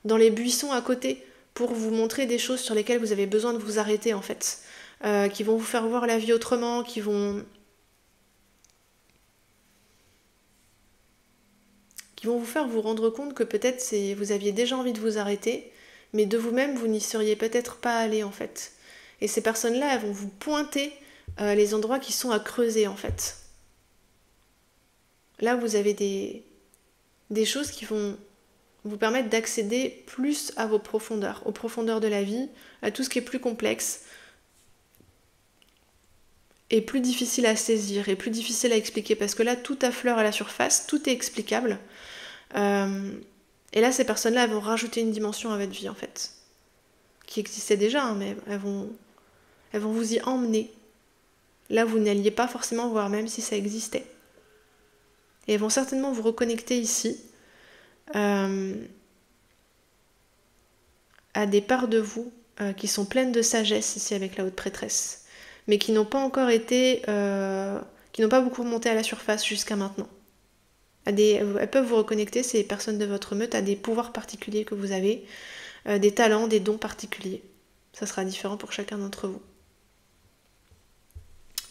dans les buissons à côté pour vous montrer des choses sur lesquelles vous avez besoin de vous arrêter en fait. Qui vont vous faire voir la vie autrement, qui vont vous faire vous rendre compte que peut-être vous aviez déjà envie de vous arrêter, mais de vous-même vous n'y seriez peut-être pas allé en fait. Et ces personnes-là, elles vont vous pointer les endroits qui sont à creuser en fait. Là, vous avez des choses qui vont vous permettre d'accéder plus à vos profondeurs, aux profondeurs de la vie, à tout ce qui est plus complexe, et plus difficile à saisir, et plus difficile à expliquer, parce que là, tout affleure à la surface, tout est explicable. Et là, ces personnes-là, elles vont rajouter une dimension à votre vie, en fait, qui existait déjà, hein, mais elles vont vous y emmener. Là, vous n'alliez pas forcément voir, même si ça existait. Et elles vont certainement vous reconnecter ici à des parts de vous qui sont pleines de sagesse ici avec la haute prêtresse, mais qui n'ont pas encore été, qui n'ont pas beaucoup remonté à la surface jusqu'à maintenant. Elles peuvent vous reconnecter, ces personnes de votre meute, à des pouvoirs particuliers que vous avez, des talents, des dons particuliers. Ça sera différent pour chacun d'entre vous.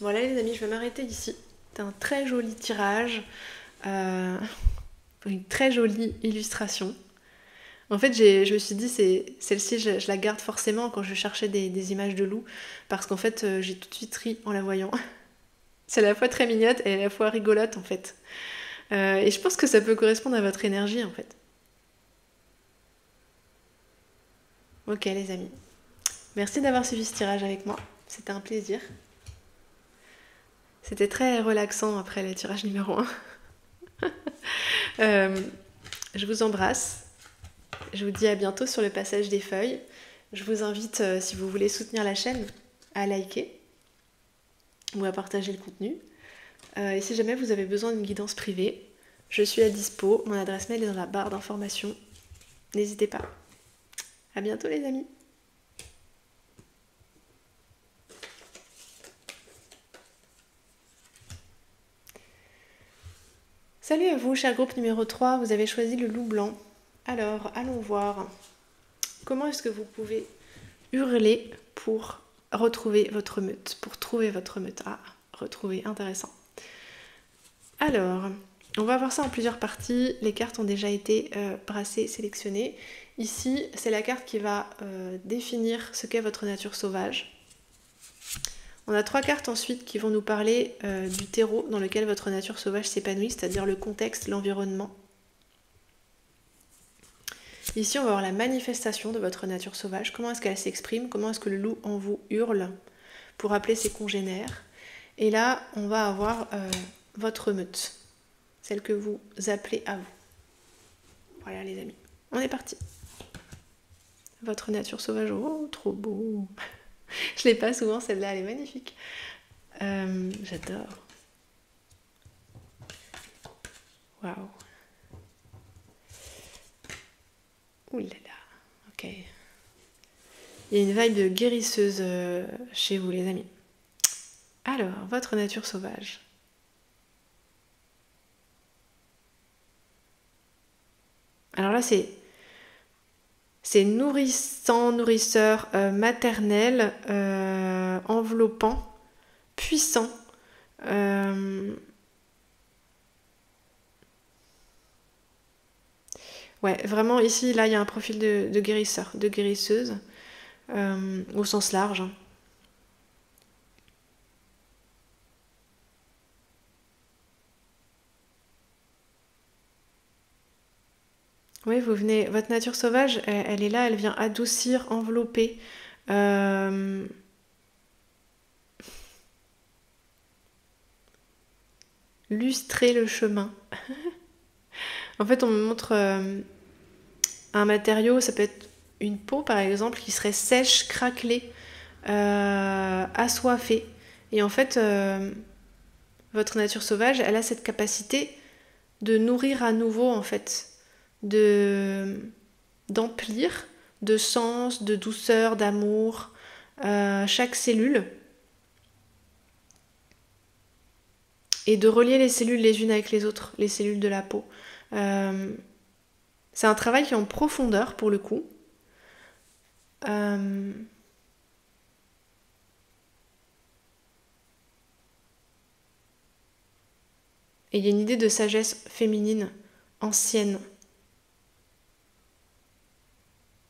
Voilà les amis, je vais m'arrêter ici. C'est un très joli tirage, une très jolie illustration. En fait, je me suis dit, celle-ci, je la garde forcément quand je cherchais des images de loups, parce qu'en fait, j'ai tout de suite ri en la voyant. C'est à la fois très mignonne et à la fois rigolote, en fait. Et je pense que ça peut correspondre à votre énergie, en fait. Ok, les amis. Merci d'avoir suivi ce tirage avec moi. C'était un plaisir. C'était très relaxant après le tirage numéro 1. Je vous embrasse. je vous dis à bientôt sur le passage des feuilles. Je vous invite, si vous voulez soutenir la chaîne, à liker ou à partager le contenu. Et si jamais vous avez besoin d'une guidance privée, je suis à dispo. Mon adresse mail est dans la barre d'informations. N'hésitez pas. À bientôt les amis. Salut à vous, cher groupe numéro 3, vous avez choisi le loup blanc. Alors, allons voir. Comment est-ce que vous pouvez hurler pour retrouver votre meute, pour trouver votre meute? Ah, retrouver, intéressant. Alors, on va voir ça en plusieurs parties. Les cartes ont déjà été brassées, sélectionnées. Ici, c'est la carte qui va définir ce qu'est votre nature sauvage. On a 3 cartes ensuite qui vont nous parler du terreau dans lequel votre nature sauvage s'épanouit, c'est-à-dire le contexte, l'environnement. Ici, on va voir la manifestation de votre nature sauvage. Comment est-ce qu'elle s'exprime? Comment est-ce que le loup en vous hurle pour appeler ses congénères? Et là, on va avoir votre meute, celle que vous appelez à vous. Voilà les amis, on est parti. Votre nature sauvage, oh, trop beau. Je l'ai pas souvent, celle-là, elle est magnifique. J'adore. Waouh. Ouh là là, ok. Il y a une vibe de guérisseuse chez vous, les amis. Alors, votre nature sauvage. Alors là, c'est nourrissant, nourrisseur, maternel, enveloppant, puissant. Ouais, vraiment ici, là, il y a un profil de guérisseur, de guérisseuse, au sens large. Oui, votre nature sauvage, elle est là, elle vient adoucir, envelopper. Lustrer le chemin. En fait, on me montre un matériau, ça peut être une peau par exemple, qui serait sèche, craquelée, assoiffée. Et en fait, votre nature sauvage, elle a cette capacité de nourrir à nouveau, en fait, d'emplir de sens, de douceur, d'amour, chaque cellule. Et de relier les cellules les unes avec les autres, les cellules de la peau. C'est un travail qui est en profondeur pour le coup. Et il y a une idée de sagesse féminine, ancienne.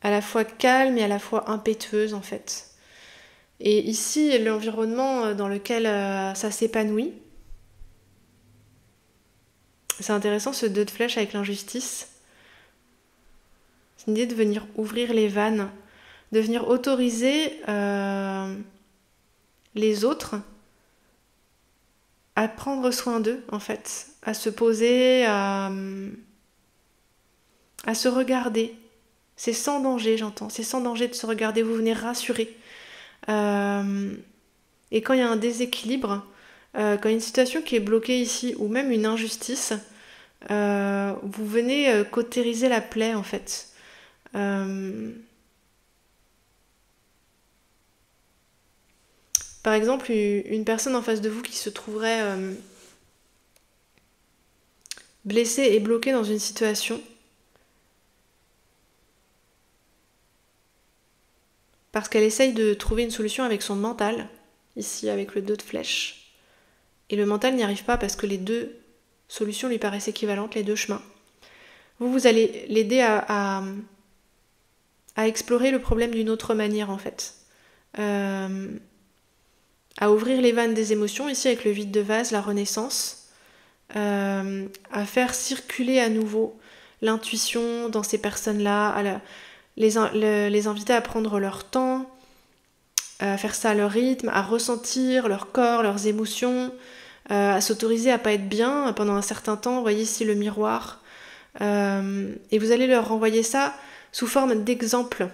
À la fois calme et à la fois impétueuse en fait. Et ici, l'environnement dans lequel ça s'épanouit, c'est intéressant ce 2 de flèche avec l'injustice. C'est une idée de venir ouvrir les vannes, de venir autoriser les autres à prendre soin d'eux, en fait, à se poser, à se regarder. C'est sans danger, j'entends. C'est sans danger de se regarder, vous venez rassurer. Et quand il y a un déséquilibre, quand il y a une situation qui est bloquée ici, ou même une injustice, vous venez cautériser la plaie, en fait. Par exemple, une personne en face de vous qui se trouverait blessée et bloquée dans une situation, parce qu'elle essaye de trouver une solution avec son mental, ici avec le 2 de flèche. Et le mental n'y arrive pas parce que les 2 solutions lui paraissent équivalentes, les 2 chemins. Vous allez l'aider à explorer le problème d'une autre manière en fait. À ouvrir les vannes des émotions, ici avec le vide de vase, la renaissance. À faire circuler à nouveau l'intuition dans ces personnes-là, les inviter à prendre leur temps, à faire ça à leur rythme, à ressentir leur corps, leurs émotions, à s'autoriser à pas être bien pendant un certain temps. Vous voyez ici le miroir. Et vous allez leur renvoyer ça sous forme d'exemple.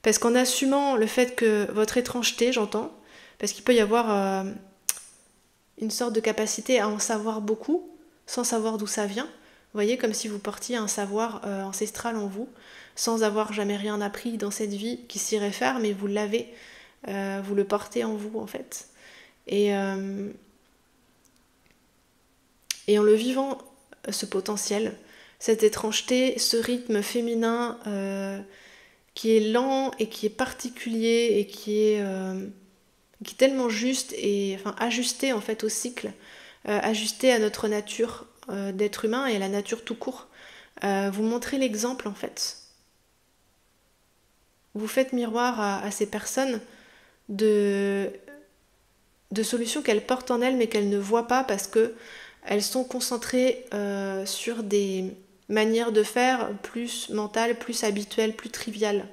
Parce qu'en assumant le fait que votre étrangeté, j'entends, parce qu'il peut y avoir une sorte de capacité à en savoir beaucoup, sans savoir d'où ça vient. Vous voyez, comme si vous portiez un savoir ancestral en vous, sans avoir jamais rien appris dans cette vie qui s'y réfère, mais vous l'avez, vous le portez en vous en fait. Et en le vivant, ce potentiel, cette étrangeté, ce rythme féminin qui est lent et qui est particulier et qui est tellement juste et enfin ajusté en fait au cycle, ajusté à notre nature d'être humain et à la nature tout court. Vous montrez l'exemple en fait. Vous faites miroir à ces personnes de solutions qu'elles portent en elles mais qu'elles ne voient pas parce que elles sont concentrées sur des manières de faire plus mentales, plus habituelles, plus triviales.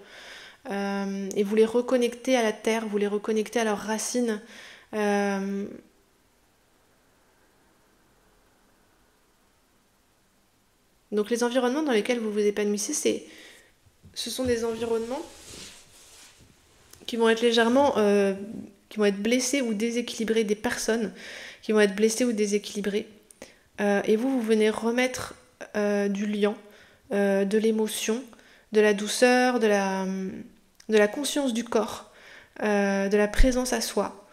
Et vous les reconnectez à la terre, vous les reconnectez à leurs racines. Donc les environnements dans lesquels vous vous épanouissez, ce sont des environnements qui vont être légèrement, qui vont être blessés ou déséquilibrés, des personnes qui vont être blessées ou déséquilibrées. Et vous venez remettre du liant, de l'émotion, de la douceur, de la conscience du corps, de la présence à soi.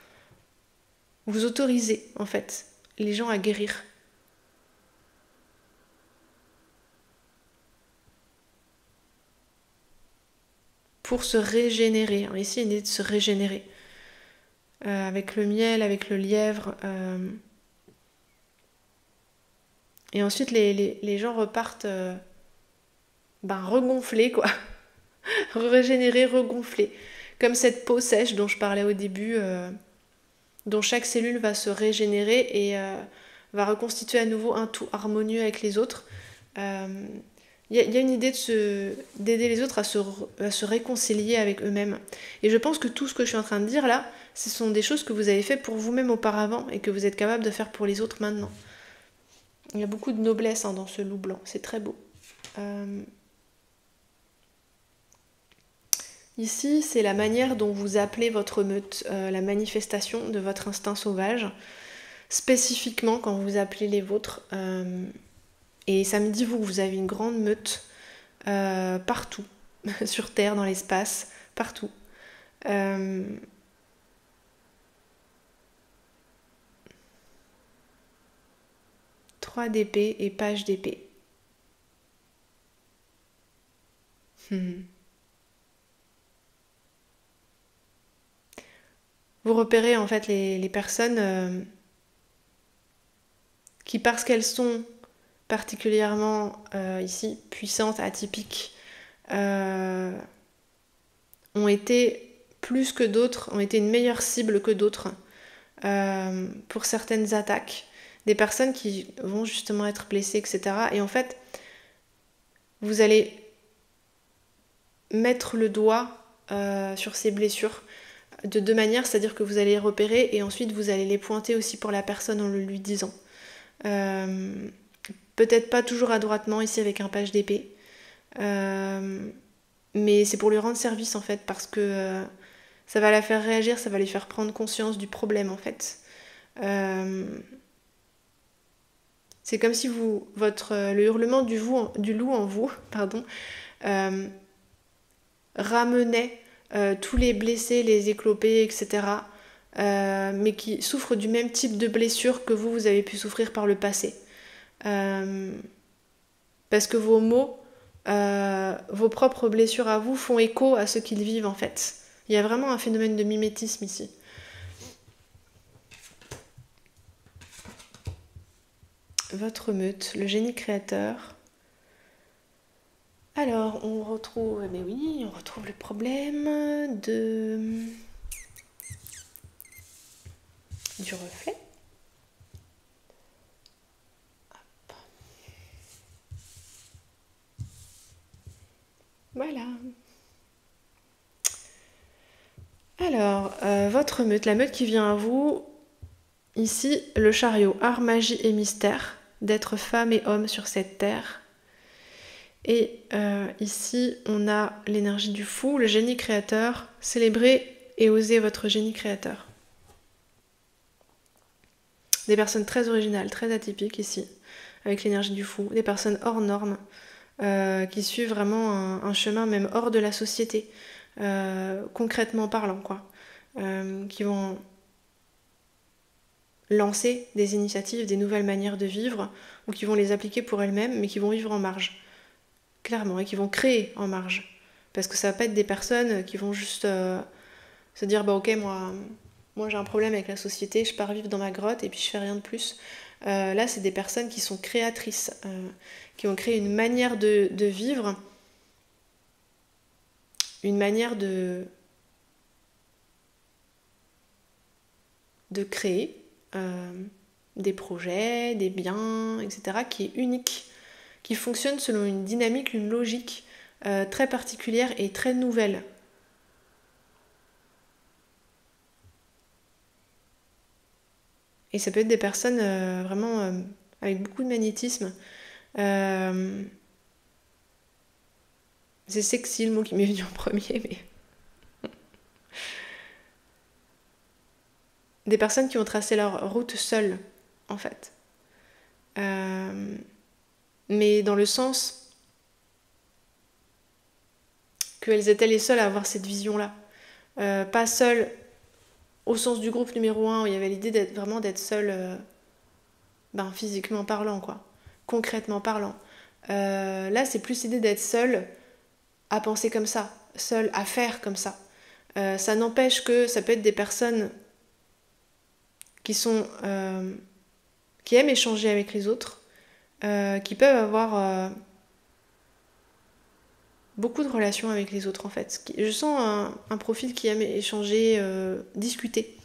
Vous autorisez en fait les gens à guérir. Pour se régénérer. Alors ici, il est de se régénérer. Avec le miel, avec le lièvre. Et ensuite, les gens repartent regonflés, quoi. Régénérés, regonflés. Comme cette peau sèche dont je parlais au début, dont chaque cellule va se régénérer et va reconstituer à nouveau un tout harmonieux avec les autres. Il y a une idée d'aider les autres à se réconcilier avec eux-mêmes. Et je pense que tout ce que je suis en train de dire là, ce sont des choses que vous avez fait pour vous-même auparavant et que vous êtes capable de faire pour les autres maintenant. Il y a beaucoup de noblesse dans ce loup blanc, c'est très beau. Ici, c'est la manière dont vous appelez votre meute, la manifestation de votre instinct sauvage, spécifiquement quand vous appelez les vôtres. Et ça me dit, vous avez une grande meute partout, sur Terre, dans l'espace, partout. 3 d'épée et page d'épée. Vous repérez en fait les personnes qui, parce qu'elles sont particulièrement ici puissantes, atypiques, ont été plus que d'autres, ont été une meilleure cible que d'autres pour certaines attaques. Des personnes qui vont justement être blessées, etc. Et en fait, vous allez mettre le doigt sur ces blessures de 2 manières, c'est-à-dire que vous allez les repérer et ensuite vous allez les pointer aussi pour la personne en le lui disant. Peut-être pas toujours adroitement ici avec un page d'épée, mais c'est pour lui rendre service en fait, parce que ça va la faire réagir, ça va lui faire prendre conscience du problème en fait. C'est comme si le hurlement du loup en vous, ramenait tous les blessés, les éclopés, etc. Mais qui souffrent du même type de blessure que vous avez pu souffrir par le passé. Parce que vos mots, vos propres blessures à vous font écho à ce qu'ils vivent en fait. Il y a vraiment un phénomène de mimétisme ici. Votre meute, le génie créateur. Alors, on retrouve le problème du reflet. Hop. Voilà. Alors, votre meute, la meute qui vient à vous, ici, le chariot, art, magie et mystère, d'être femme et homme sur cette terre. Et ici, on a l'énergie du fou, le génie créateur. Célébrez et osez votre génie créateur. Des personnes très originales, très atypiques ici, avec l'énergie du fou. Des personnes hors normes, qui suivent vraiment un chemin même hors de la société, concrètement parlant, quoi. Qui vont lancer des initiatives, des nouvelles manières de vivre, ou qui vont les appliquer pour elles-mêmes, mais qui vont vivre en marge. Clairement, et qui vont créer en marge. Parce que ça va pas être des personnes qui vont juste se dire bah ok, moi j'ai un problème avec la société, je pars vivre dans ma grotte et puis je fais rien de plus. Là, c'est des personnes qui sont créatrices, qui ont créé une manière de vivre, une manière de créer des projets, des biens, etc., qui est unique, qui fonctionne selon une dynamique, une logique très particulière et très nouvelle. Et ça peut être des personnes vraiment avec beaucoup de magnétisme. C'est sexy le mot qui m'est venu en premier, mais... Des personnes qui ont tracé leur route seules, en fait. Mais dans le sens qu'elles étaient les seules à avoir cette vision-là. Pas seules au sens du groupe numéro 1, où il y avait l'idée d'être seule physiquement parlant, quoi. Concrètement parlant. Là, c'est plus l'idée d'être seule à penser comme ça, seule à faire comme ça. Ça n'empêche que ça peut être des personnes qui aiment échanger avec les autres, qui peuvent avoir beaucoup de relations avec les autres en fait. Je sens un profil qui aime échanger, discuter.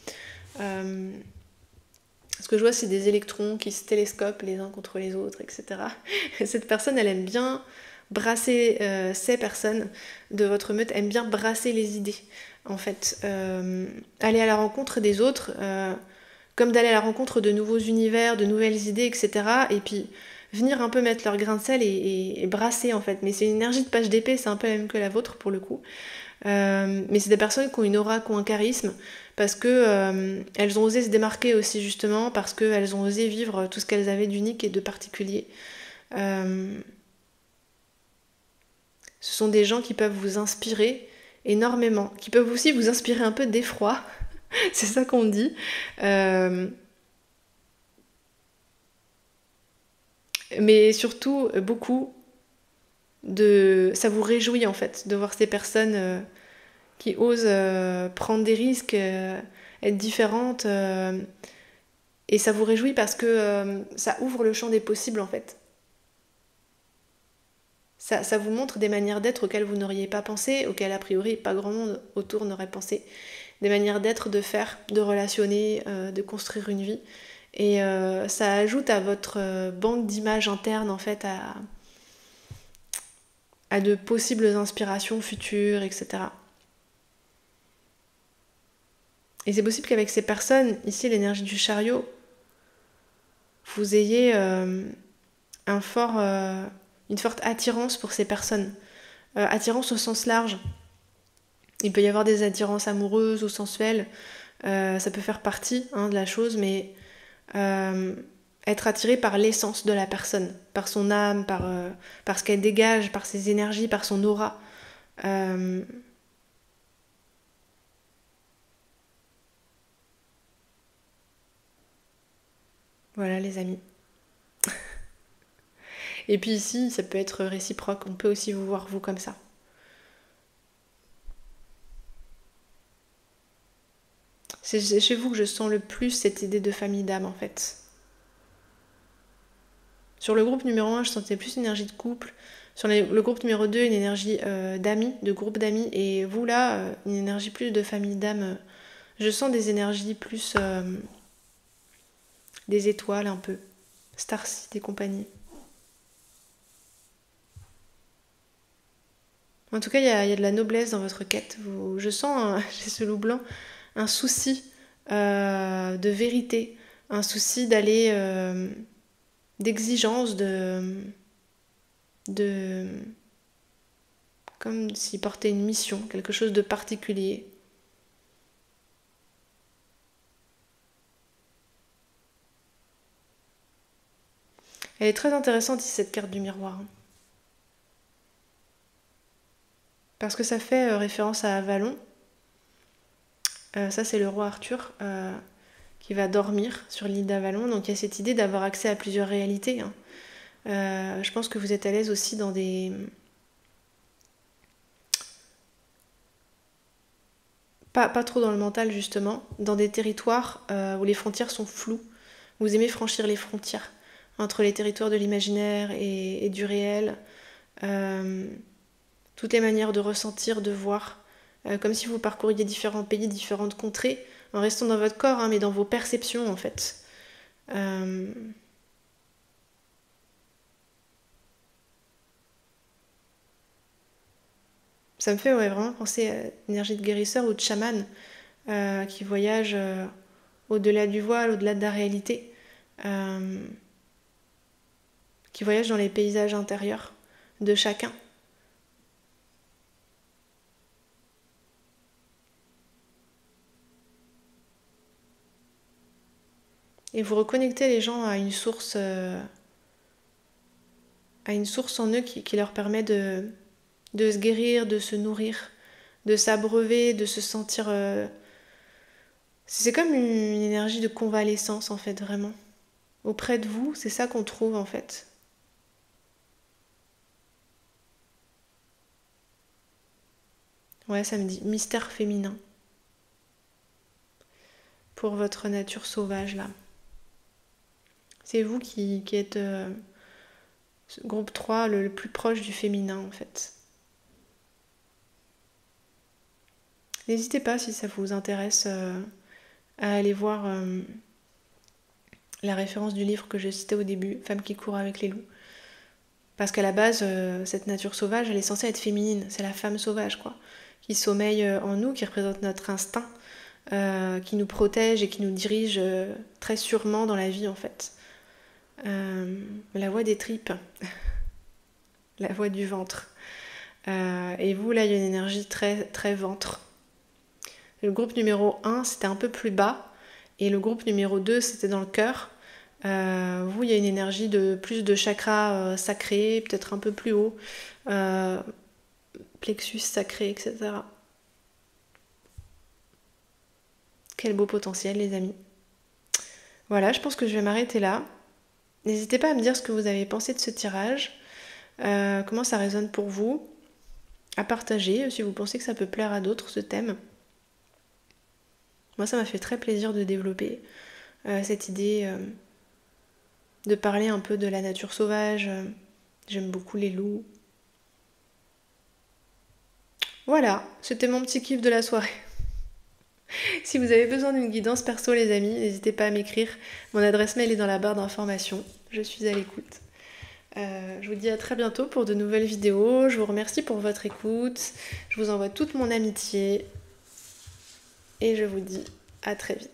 Ce que je vois, c'est des électrons qui se télescopent les uns contre les autres, etc. Cette personne, elle aime bien brasser, ces personnes de votre meute aiment bien brasser les idées, en fait. Aller à la rencontre des autres, comme d'aller à la rencontre de nouveaux univers, de nouvelles idées, etc. Et puis venir un peu mettre leur grain de sel et brasser, en fait. Mais c'est une énergie de page d'épée, c'est un peu la même que la vôtre, pour le coup. Mais c'est des personnes qui ont une aura, qui ont un charisme, parce que elles ont osé se démarquer aussi, justement, parce qu'elles ont osé vivre tout ce qu'elles avaient d'unique et de particulier. Ce sont des gens qui peuvent vous inspirer énormément, qui peuvent aussi vous inspirer un peu d'effroi, c'est ça qu'on dit. Mais surtout, beaucoup ça vous réjouit en fait, de voir ces personnes qui osent prendre des risques, être différentes. Et ça vous réjouit parce que ça ouvre le champ des possibles en fait. Ça vous montre des manières d'être auxquelles vous n'auriez pas pensé, auxquelles a priori pas grand monde autour n'aurait pensé. Des manières d'être, de faire, de relationner, de construire une vie. Et ça ajoute à votre banque d'images interne en fait, à de possibles inspirations futures, etc. Et c'est possible qu'avec ces personnes, ici l'énergie du chariot, vous ayez une forte attirance pour ces personnes. Attirance au sens large. Il peut y avoir des attirances amoureuses ou sensuelles, ça peut faire partie de la chose, mais être attiré par l'essence de la personne, par son âme, par ce qu'elle dégage, par ses énergies, par son aura. Voilà les amis. Et puis ici, ça peut être réciproque, on peut aussi vous voir vous comme ça. C'est chez vous que je sens le plus cette idée de famille d'âme en fait. Sur le groupe numéro 1, je sentais plus une énergie de couple. Sur le groupe numéro 2, une énergie d'amis, de groupe d'amis. Et vous là, une énergie plus de famille d'âme. Je sens des énergies plus des étoiles un peu. Starseed et compagnie. En tout cas, il y a de la noblesse dans votre quête. Je sens, chez ce loup blanc, un souci de vérité. Un souci d'aller... d'exigence, de comme s'il portait une mission, quelque chose de particulier. Elle est très intéressante ici, cette carte du miroir. Parce que ça fait référence à Avalon. Ça, c'est le roi Arthur qui va dormir sur l'île d'Avalon. Donc il y a cette idée d'avoir accès à plusieurs réalités. Hein. Je pense que vous êtes à l'aise aussi dans des... Pas trop dans le mental, justement. Dans des territoires où les frontières sont floues. Vous aimez franchir les frontières entre les territoires de l'imaginaire et du réel. Toutes les manières de ressentir, de voir. Comme si vous parcouriez différents pays, différentes contrées, en restant dans votre corps, hein, mais dans vos perceptions, en fait. Ça me fait vraiment penser à l'énergie de guérisseur ou de chaman qui voyage au-delà du voile, au-delà de la réalité, qui voyage dans les paysages intérieurs de chacun. Et vous reconnectez les gens à une source en eux qui leur permet de se guérir, de se nourrir, de s'abreuver, de se sentir... C'est comme une énergie de convalescence, en fait, vraiment. Auprès de vous, c'est ça qu'on trouve, en fait. Ouais, ça me dit mystère féminin. Pour votre nature sauvage, là. C'est vous qui êtes groupe 3, le plus proche du féminin, en fait. N'hésitez pas, si ça vous intéresse, à aller voir la référence du livre que j'ai cité au début, Femme qui court avec les loups. Parce qu'à la base, cette nature sauvage, elle est censée être féminine. C'est la femme sauvage, quoi. Qui sommeille en nous, qui représente notre instinct, qui nous protège et qui nous dirige très sûrement dans la vie, en fait. La voix des tripes. La voix du ventre. Et vous, là, il y a une énergie très, très ventre. Le groupe numéro 1, c'était un peu plus bas. Et le groupe numéro 2, c'était dans le cœur. Vous, il y a une énergie de plus de chakras sacrés, peut-être un peu plus haut. Plexus sacré, etc. Quel beau potentiel, les amis. Voilà, je pense que je vais m'arrêter là. N'hésitez pas à me dire ce que vous avez pensé de ce tirage. Comment ça résonne pour vous. À partager si vous pensez que ça peut plaire à d'autres, ce thème. Moi, ça m'a fait très plaisir de développer cette idée de parler un peu de la nature sauvage. J'aime beaucoup les loups. Voilà, c'était mon petit kiff de la soirée. Si vous avez besoin d'une guidance perso, les amis, n'hésitez pas à m'écrire. Mon adresse mail est dans la barre d'information. Je suis à l'écoute. Je vous dis à très bientôt pour de nouvelles vidéos. Je vous remercie pour votre écoute. Je vous envoie toute mon amitié. Et je vous dis à très vite.